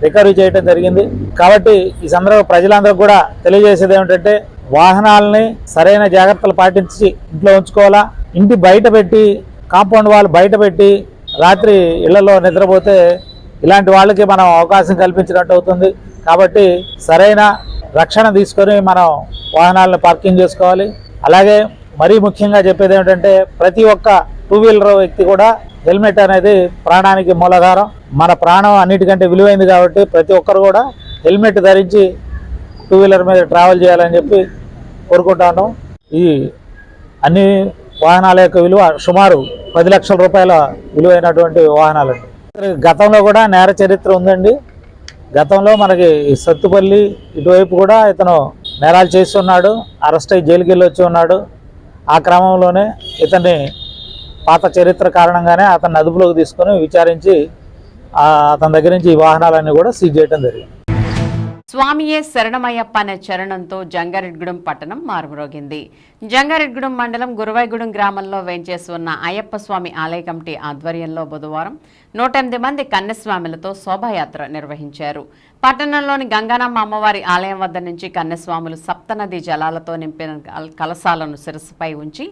రికవరీ చేయడం జరిగింది. కాబట్టి ఈ సందర్భంగా ప్రజలందరూ కూడా తెలియజేసేది ఏమిటంటే వాహనాలని సరైన జాగ్రత్తలు పాటించి ఇంట్లో ఉంచుకోవాలా. ఇంటి బయట పెట్టి కాంపౌండ్ వాళ్ళు బయట పెట్టి రాత్రి ఇళ్లలో నిద్రపోతే ఇలాంటి వాళ్ళకి మనం అవకాశం కల్పించినట్టు అవుతుంది. కాబట్టి సరైన రక్షణ తీసుకొని మనం వాహనాలను పార్కింగ్ చేసుకోవాలి. అలాగే మరీ ముఖ్యంగా చెప్పేది ఏమిటంటే ప్రతి ఒక్క 2 వీలర్ వ్యక్తి కూడా హెల్మెట్ అనేది ప్రాణానికి మూలాధారం. మన ప్రాణం అన్నిటికంటే విలువైంది కాబట్టి ప్రతి ఒక్కరు కూడా హెల్మెట్ ధరించి 2 వీలర్ మీద ట్రావెల్ చేయాలని చెప్పి కోరుకుంటాను. ఈ అన్ని వాహనాల యొక్క విలువ సుమారు 10 లక్షల రూపాయల విలువైనటువంటి వాహనాలు. గతంలో కూడా నేర చరిత్ర ఉందండి. గతంలో మనకి సత్తుపల్లి ఇటువైపు కూడా ఇతను నేరాలు చేస్తున్నాడు. అరెస్ట్ అయ్యి జైలుకి వెళ్ళి వచ్చి ఉన్నాడు. ఆ క్రమంలోనే ఇతన్ని పాత చరిత్ర కారణంగానే అతన్ని అదుపులోకి తీసుకొని విచారించి అతని దగ్గర నుంచి ఈ వాహనాలన్నీ కూడా సీజ్ చేయడం జరిగింది. స్వామియే శరణమయ్యప్ప అనే చరణంతో జంగారెడ్డిగూడెం పట్టణం మారుమ్రోగింది. జంగారెడ్డిగూడెం మండలం గురువాయిగూడెం గ్రామంలో వేంచేసి ఉన్న అయ్యప్ప స్వామి ఆలయ కమిటీ ఆధ్వర్యంలో బుధవారం 108 మంది కన్యస్వాములతో శోభాయాత్ర నిర్వహించారు. పట్టణంలోని గంగానమ్మ అమ్మవారి ఆలయం వద్ద నుంచి కన్యస్వాములు సప్తనది జలాలతో నింపిన కలశాలను శిరస్సుపై ఉంచి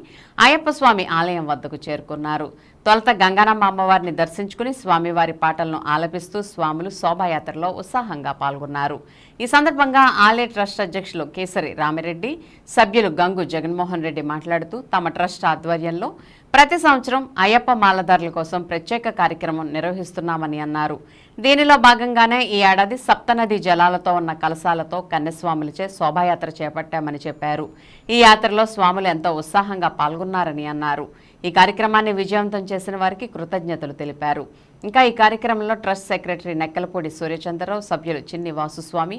అయ్యప్ప స్వామి ఆలయం వద్దకు చేరుకున్నారు. తొలుత గంగానమ్మ అమ్మవారిని దర్శించుకుని స్వామివారి పాటలను ఆలపిస్తూ స్వాములు శోభాయాత్రలో ఉత్సాహంగా పాల్గొన్నారు. ఈ సందర్భంగా ఆలయ ట్రస్ట్ అధ్యక్షులు కేసరి రామిరెడ్డి, సభ్యులు గంగు జగన్మోహన్ రెడ్డి మాట్లాడుతూ తమ ట్రస్ట్ ఆధ్వర్యంలో ప్రతి సంవత్సరం అయ్యప్ప మాలదారుల కోసం ప్రత్యేక కార్యక్రమం నిర్వహిస్తున్నామని అన్నారు. దీనిలో భాగంగానే ఈ ఏడాది సప్తనది జలాలతో ఉన్న కలశాలతో కన్యస్వాములచే శోభాయాత్ర చేపట్టామని చెప్పారు. ఈ యాత్రలో స్వాములు ఎంతో ఉత్సాహంగా పాల్గొన్నారని అన్నారు. ఈ కార్యక్రమాన్ని విజయవంతం చేసిన వారికి కృతజ్ఞతలు తెలిపారు. ఇంకా ఈ కార్యక్రమంలో ట్రస్ట్ సెక్రటరీ నెక్కలపూడి సూర్యచంద్రరావు, సభ్యులు చిన్ని వాసుస్వామి,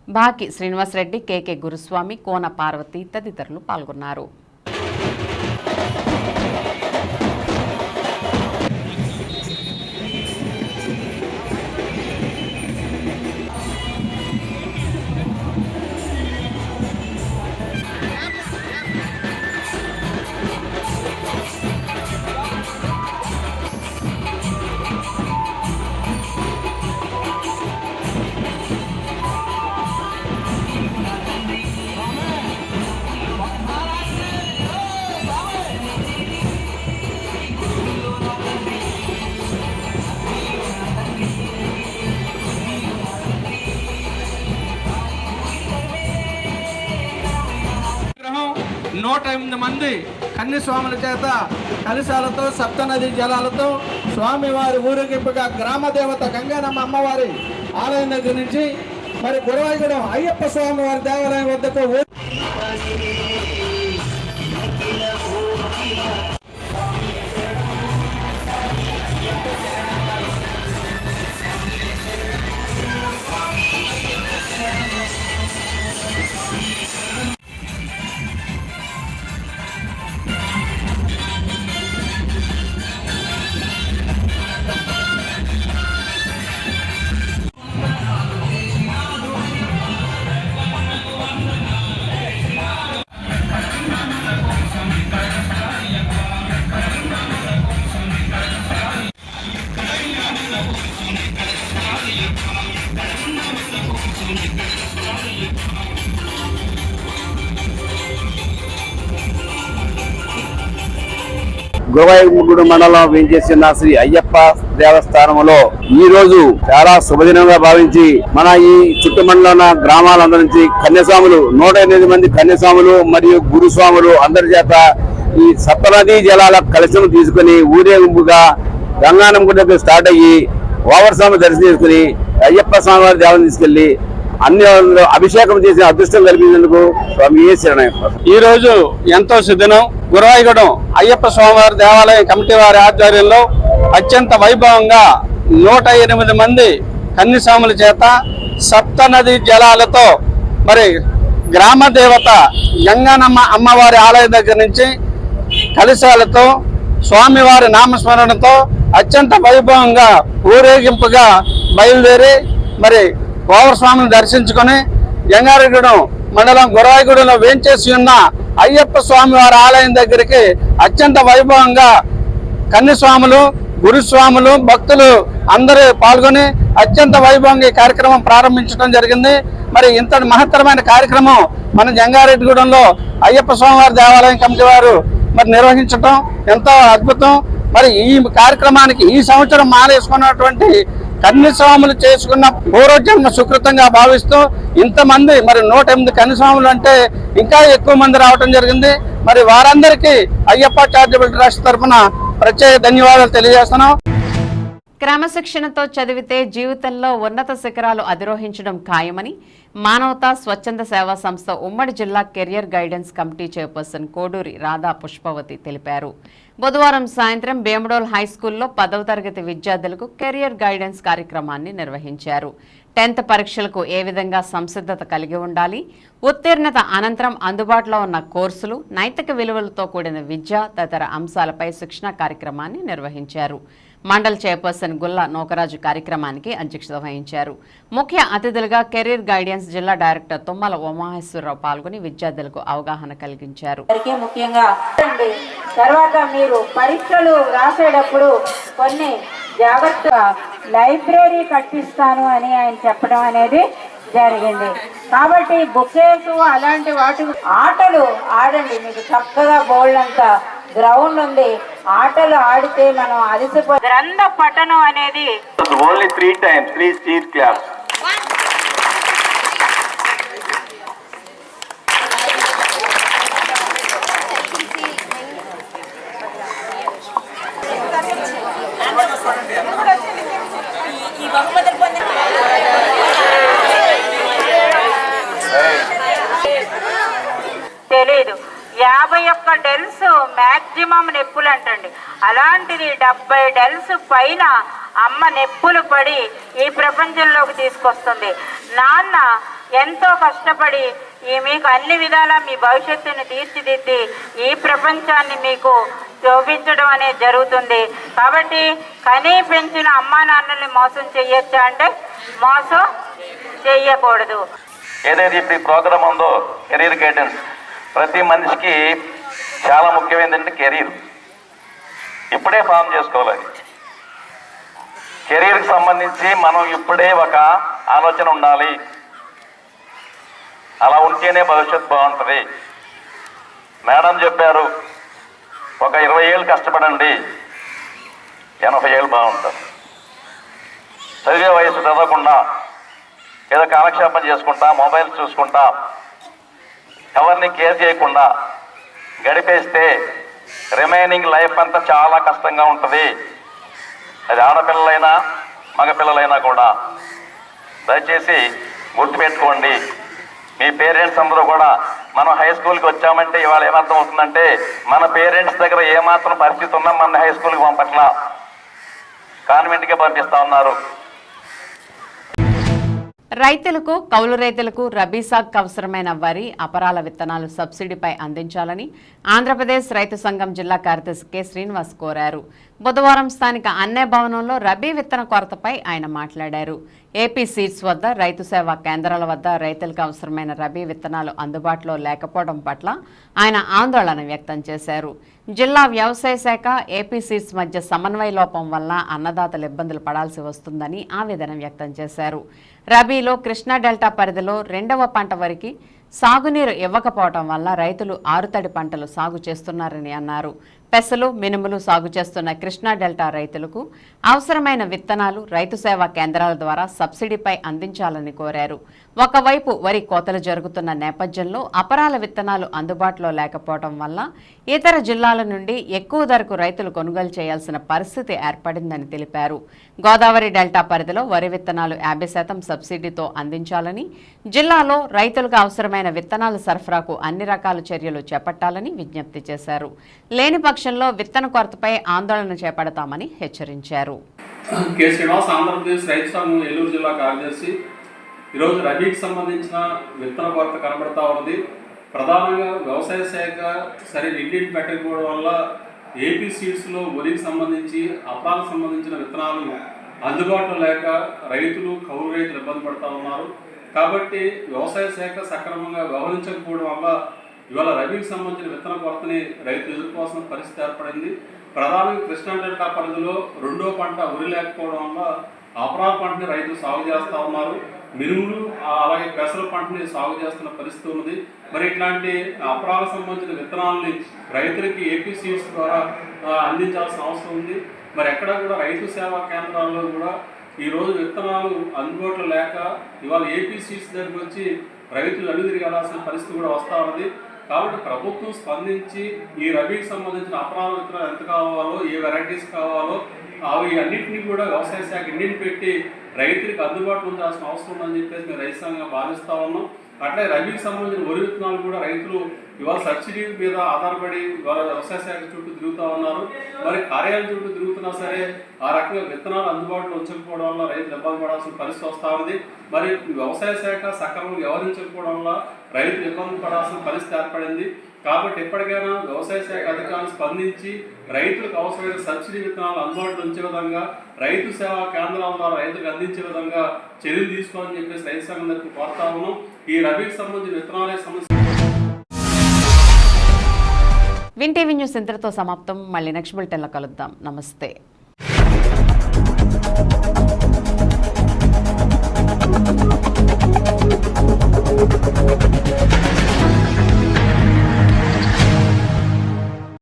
బాకి శ్రీనివాసరెడ్డి, కేకే గురుస్వామి, కోన పార్వతి తదితరులు పాల్గొన్నారు. మంది కన్యస్వాముల చేత కలశాలతో సప్తనది జలాలతో స్వామివారి ఊరేగింపుగా గ్రామ దేవత గంగానమ్మ అమ్మవారి ఆలయం దగ్గర నుంచి మరి గురువాయిగూడెం అయ్యప్ప స్వామి వారి దేవాలయం వద్దకు గురువాయిగూడెం మండలం వేంచేసిన శ్రీ అయ్యప్ప దేవస్థానంలో ఈ రోజు చాలా శుభదినంగా భావించి మన ఈ చుట్టుమండల ఉన్న గ్రామాలందరి నుంచి కన్యస్వాములు 108 మంది కన్యస్వాములు మరియు గురుస్వాములు అందరి చేత ఈ సప్తనదీ జలాల కలశం తీసుకుని ఊరేగింపుగా గంగానమ్మ గుడికి స్టార్ట్ అయ్యి ఓవర్స్వామి దర్శనం చేసుకుని అయ్యప్ప స్వామి వారి దేవాలయం తీసుకెళ్లి అన్ని అభిషేకం చేసిన అదృష్టం కల్పించేందుకు స్వామి శరణయ్యప్ప. ఈ రోజు ఎంతో శుభదినం. గురువాయిగూడెం అయ్యప్ప స్వామివారి దేవాలయం కమిటీ వారి ఆధ్వర్యంలో అత్యంత వైభవంగా 108 మంది కన్యస్వాముల చేత సప్తనది జలాలతో మరి గ్రామ దేవత గంగానమ్మ అమ్మవారి ఆలయం దగ్గర నుంచి కలశాలతో స్వామివారి నామస్మరణతో అత్యంత వైభవంగా ఊరేగింపుగా బయలుదేరి మరి కోవరస్వామిని దర్శించుకొని జంగారెడ్డిగూడెం మండలం గురవాయిగూడెంలో వేంచేసి ఉన్న అయ్యప్ప స్వామివారి ఆలయం దగ్గరికి అత్యంత వైభవంగా కన్యస్వాములు, గురుస్వాములు, భక్తులు అందరూ పాల్గొని అత్యంత వైభవంగా ఈ కార్యక్రమం ప్రారంభించడం జరిగింది. మరి ఇంతటి మహత్తరమైన కార్యక్రమం మన జంగారెడ్డిగూడెంలో అయ్యప్ప స్వామివారి దేవాలయం కమిటీ వారు మరి నిర్వహించడం ఎంతో అద్భుతం. మరి ఈ కార్యక్రమానికి ఈ సంవత్సరం మాలేసుకున్నటువంటి కన్యస్వాములు చేసుకున్న పూర్వజన్మ సుకృతంగా భావిస్తూ ఇంతమంది మరి 108 కన్యస్వాములు అంటే ఇంకా ఎక్కువ మంది రావడం జరిగింది. మరి వారందరికీ అయ్యప్ప చారిటబుల్ ట్రస్ట్ తరఫున ప్రత్యేక ధన్యవాదాలు తెలియజేస్తున్నాం. క్రమశిక్షణతో చదివితే జీవితంలో ఉన్నత శిఖరాలు అధిరోహించడం ఖాయమని మానవతా స్వచ్ఛంద సేవా సంస్థ ఉమ్మడి జిల్లా career guidance committee chairperson Koduri Radha Pushpavathi తెలిపారు. బుధవారం సాయంత్రం బేమడోల్ హైస్కూల్లో 10వ తరగతి విద్యార్థులకు కెరియర్ గైడెన్స్ కార్యక్రమాన్ని నిర్వహించారు. 10th పరీక్షలకు ఏ విధంగా సంసిద్ధత కలిగి ఉండాలి, ఉత్తీర్ణత అనంతరం అందుబాటులో ఉన్న కోర్సులు, నైతిక విలువలతో కూడిన విద్య తదితర అంశాలపై శిక్షణ కార్యక్రమాన్ని నిర్వహించారు. మండల్ చైర్పర్సన్ గుల్లా నోకరాజు కార్యక్రమానికి అధ్యక్షత వహించారు. ముఖ్య అతిథులుగా కెరీర్ గైడెన్స్ జిల్లా డైరెక్టర్ తుమ్మల ఉమామహేశ్వరరావు పాల్గొని విద్యార్థులకు అవగాహన కలిగించారు. ముఖ్యంగా తర్వాత మీరు పరీక్షలు రాసేటప్పుడు కొన్ని జాగ్రత్తగా లైబ్రరీ కట్టిస్తాను అని ఆయన చెప్పడం అనేది జరిగింంది. కాబట్టి బుక్కేస్ అలాంటి వాటి ఆటలు ఆడండి. మీకు చక్కగా బోల్డ్ అంతా గ్రౌండ్ ఉంది, ఆటలు ఆడితే మనం అలసిపో గ్రంథ పఠనం అనేది only 3 times. Please cheer clap. తెలీదు 51 డెల్స్ మ్యాక్సిమం నొప్పులు అంటండి. అలాంటిది 70 డెల్స్ పైన అమ్మ నొప్పులు పడి ఈ ప్రపంచంలోకి తీసుకొస్తుంది. నాన్న ఎంతో కష్టపడి మీకు అన్ని విధాలా మీ భవిష్యత్తుని తీర్చిదిద్ది ఈ ప్రపంచాన్ని మీకు చూపించడం అనేది జరుగుతుంది. కాబట్టి కనీ పెంచిన అమ్మా నాన్నల్ని మోసం చెయ్యొచ్చా అంటే మోసం చెయ్యకూడదు. ఏదైతే ఇప్పుడు ఈ ప్రోగ్రామ్ ఉందో కెరీర్ గైడెన్స్, ప్రతి మనిషికి చాలా ముఖ్యమైనది కెరీర్. ఇప్పుడే ఫామ్ చేసుకోవాలి. కెరీర్కి సంబంధించి మనం ఇప్పుడే ఒక ఆలోచన ఉండాలి. అలా ఉంటేనే భవిష్యత్తు బాగుంటుంది. మేడం చెప్పారు, ఒక 20 ఏళ్ళు కష్టపడండి, 80 ఏళ్ళు బాగుంటుంది. చదివే వయసు చదవకుండా ఏదో కాలక్షేపం చేసుకుంటా, మొబైల్ చూసుకుంటా, ఎవరిని కేర్ చేయకుండా గడిపేస్తే రిమైనింగ్ లైఫ్ అంతా చాలా కష్టంగా ఉంటుంది. అది ఆడపిల్లలైనా మగపిల్లలైనా కూడా. దయచేసి గుర్తుపెట్టుకోండి. మీ పేరెంట్స్ అందరూ కూడా మనం హై స్కూల్కి వచ్చామంటే ఇవాళ ఏమర్థం అవుతుందంటే మన పేరెంట్స్ దగ్గర ఏమాత్రం పరిస్థితి ఉన్నా మన హై స్కూల్కి పంపట్లా, కాన్వెంట్కే పంపిస్తా ఉన్నారు. రైతులకు, కౌలు రైతులకు రబీ సాగుకు అవసరమైన వరి, అపరాల విత్తనాలు సబ్సిడీపై అందించాలని ఆంధ్రప్రదేశ్ రైతు సంఘం జిల్లా కార్యదర్శి కె శ్రీనివాస్ కోరారు. బుధవారం స్థానిక అన్నే భవనంలో రబీ విత్తన కొరతపై ఆయన మాట్లాడారు. ఏపీ సీడ్స్ వద్ద, రైతు సేవా కేంద్రాల వద్ద రైతులకు అవసరమైన రబీ విత్తనాలు అందుబాటులో లేకపోవడం పట్ల ఆయన ఆందోళన వ్యక్తం చేశారు. జిల్లా వ్యవసాయ శాఖ, ఏపీ సీడ్స్ మధ్య సమన్వయ లోపం వల్ల అన్నదాతలు ఇబ్బందులు పడాల్సి వస్తుందని ఆవేదన వ్యక్తం చేశారు. రబీలో కృష్ణా డెల్టా పరిధిలో 2వ పంట వరకు సాగునీరు ఇవ్వకపోవడం వల్ల రైతులు ఆరుతడి పంటలు సాగు చేస్తున్నారని అన్నారు. పెసలు, మినుములు సాగు చేస్తున్న కృష్ణా డెల్టా రైతులకు అవసరమైన విత్తనాలు రైతు సేవా కేంద్రాల ద్వారా సబ్సిడీపై అందించాలని కోరారు. ఒకవైపు వరి కోతలు జరుగుతున్న నేపథ్యంలో అపరాల విత్తనాలు అందుబాటులో లేకపోవడం వల్ల ఇతర జిల్లాల నుండి ఎక్కువ ధరకు రైతులు కొనుగోలు చేయాల్సిన పరిస్థితి ఏర్పడిందని తెలిపారు. గోదావరి డెల్టా పరిధిలో వరి విత్తనాలు 50% సబ్సిడీతో అందించాలని, జిల్లాలో రైతులకు అవసరమైన విత్తనాల సరఫరాకు అన్ని రకాల చర్యలు చేపట్టాలని విజ్ఞప్తి చేశారు. లేని పక్షంలో విత్తన కొరతపై ఆందోళన చేపడతామని హెచ్చరించారు. కె శ్రీనివాస్, ఆంధ్రప్రదేశ్ రైతు సంఘం ఏలూరు జిల్లా కార్యదర్శి. ఈరోజు రబీకి సంబంధించిన విత్తన కొరత కనబడతా ఉంది. ప్రధానంగా వ్యవసాయ శాఖ సరైన ఇంటింటి పెట్టకపోవడం వల్ల ఏపీ సీడ్స్లో వరికి సంబంధించి అప్రాలకు సంబంధించిన విత్తనాలు అందుబాటులో లేక రైతులు కౌలు రైతులు ఇబ్బంది పడుతూ ఉన్నారు. కాబట్టి వ్యవసాయ శాఖ సక్రమంగా వ్యవహరించకపోవడం వల్ల ఇవాళ రబీకి సంబంధించిన విత్తన కొరతని రైతులు ఎదుర్కోవాల్సిన పరిస్థితి ఏర్పడింది. ప్రధానంగా కృష్ణా డెల్టా పరిధిలో రెండో పంట వరి లేకపోవడం వల్ల అపరాల పంటని రైతులు సాగు చేస్తూ ఉన్నారు. మినుములు అలాగే పెసర పంటని సాగు చేస్తున్న పరిస్థితి ఉన్నది. మరి ఇట్లాంటి అపరాలకు సంబంధించిన విత్తనాలని రైతులకి ఏపీ సీడ్స్ ద్వారా అందించాల్సిన అవసరం ఉంది. మరి ఎక్కడ కూడా రైతు సేవా కేంద్రాల్లో కూడా ఈరోజు విత్తనాలు అందుబాటులో లేక ఇవాళ ఏపీ సీడ్స్ దగ్గరికి వచ్చి రైతులు అన్ని తిరిగి వెళ్ళాల్సిన పరిస్థితి కూడా వస్తూ ఉన్నది. కాబట్టి ప్రభుత్వం స్పందించి ఈ రబీకి సంబంధించిన అపరాల విత్తనాలు ఎంత కావాలో, ఏ వెరైటీస్ కావాలో అవి అన్నింటినీ కూడా వ్యవసాయ శాఖ ఇంటిని పెట్టి రైతులకు అందుబాటులో ఉండాల్సిన అవసరం ఉందని చెప్పేసి మేము రైతు సంఘంగా భావిస్తూ ఉన్నాం. అట్లే రబీకి సంబంధించిన వరి విత్తనాలు కూడా రైతులు ఇవాళ సబ్సిడీ మీద ఆధారపడి ఇవాళ వ్యవసాయ శాఖ చుట్టూ తిరుగుతూ ఉన్నారు. మరి కార్యాలయం చుట్టూ తిరుగుతున్నా సరే ఆ రకంగా విత్తనాలు అందుబాటులో ఉంచకపోవడం వల్ల రైతులు ఇబ్బంది పడాల్సిన పరిస్థితి వస్తూ ఉంది. మరి వ్యవసాయ శాఖ సక్రమంగా వ్యవహరించకపోవడం వల్ల రైతులు ఇబ్బంది పడాల్సిన పరిస్థితి ఏర్పడింది. కాబట్టి ఎప్పటికైనా వ్యవసాయ శాఖ అధికారులు స్పందించి రైతులకు అవసరమైన సబ్సిడీ విత్తనాలు అందుబాటులో ఉంచే విధంగా, రైతు సేవా కేంద్రాల ద్వారా రైతులకు అందించే విధంగా చర్యలు తీసుకోవాలని చెప్పేసి రైతు సంఘం దగ్గర కోరుతా ఉన్నాం. ఈ రబీకి సంబంధించిన విత్తనాలే సమస్య. విన్ టీవీ న్యూస్ ఇంతటితో సమాప్తం. మళ్ళీ నెక్స్ట్ బులెటిన్లో కలుద్దాం. నమస్తే.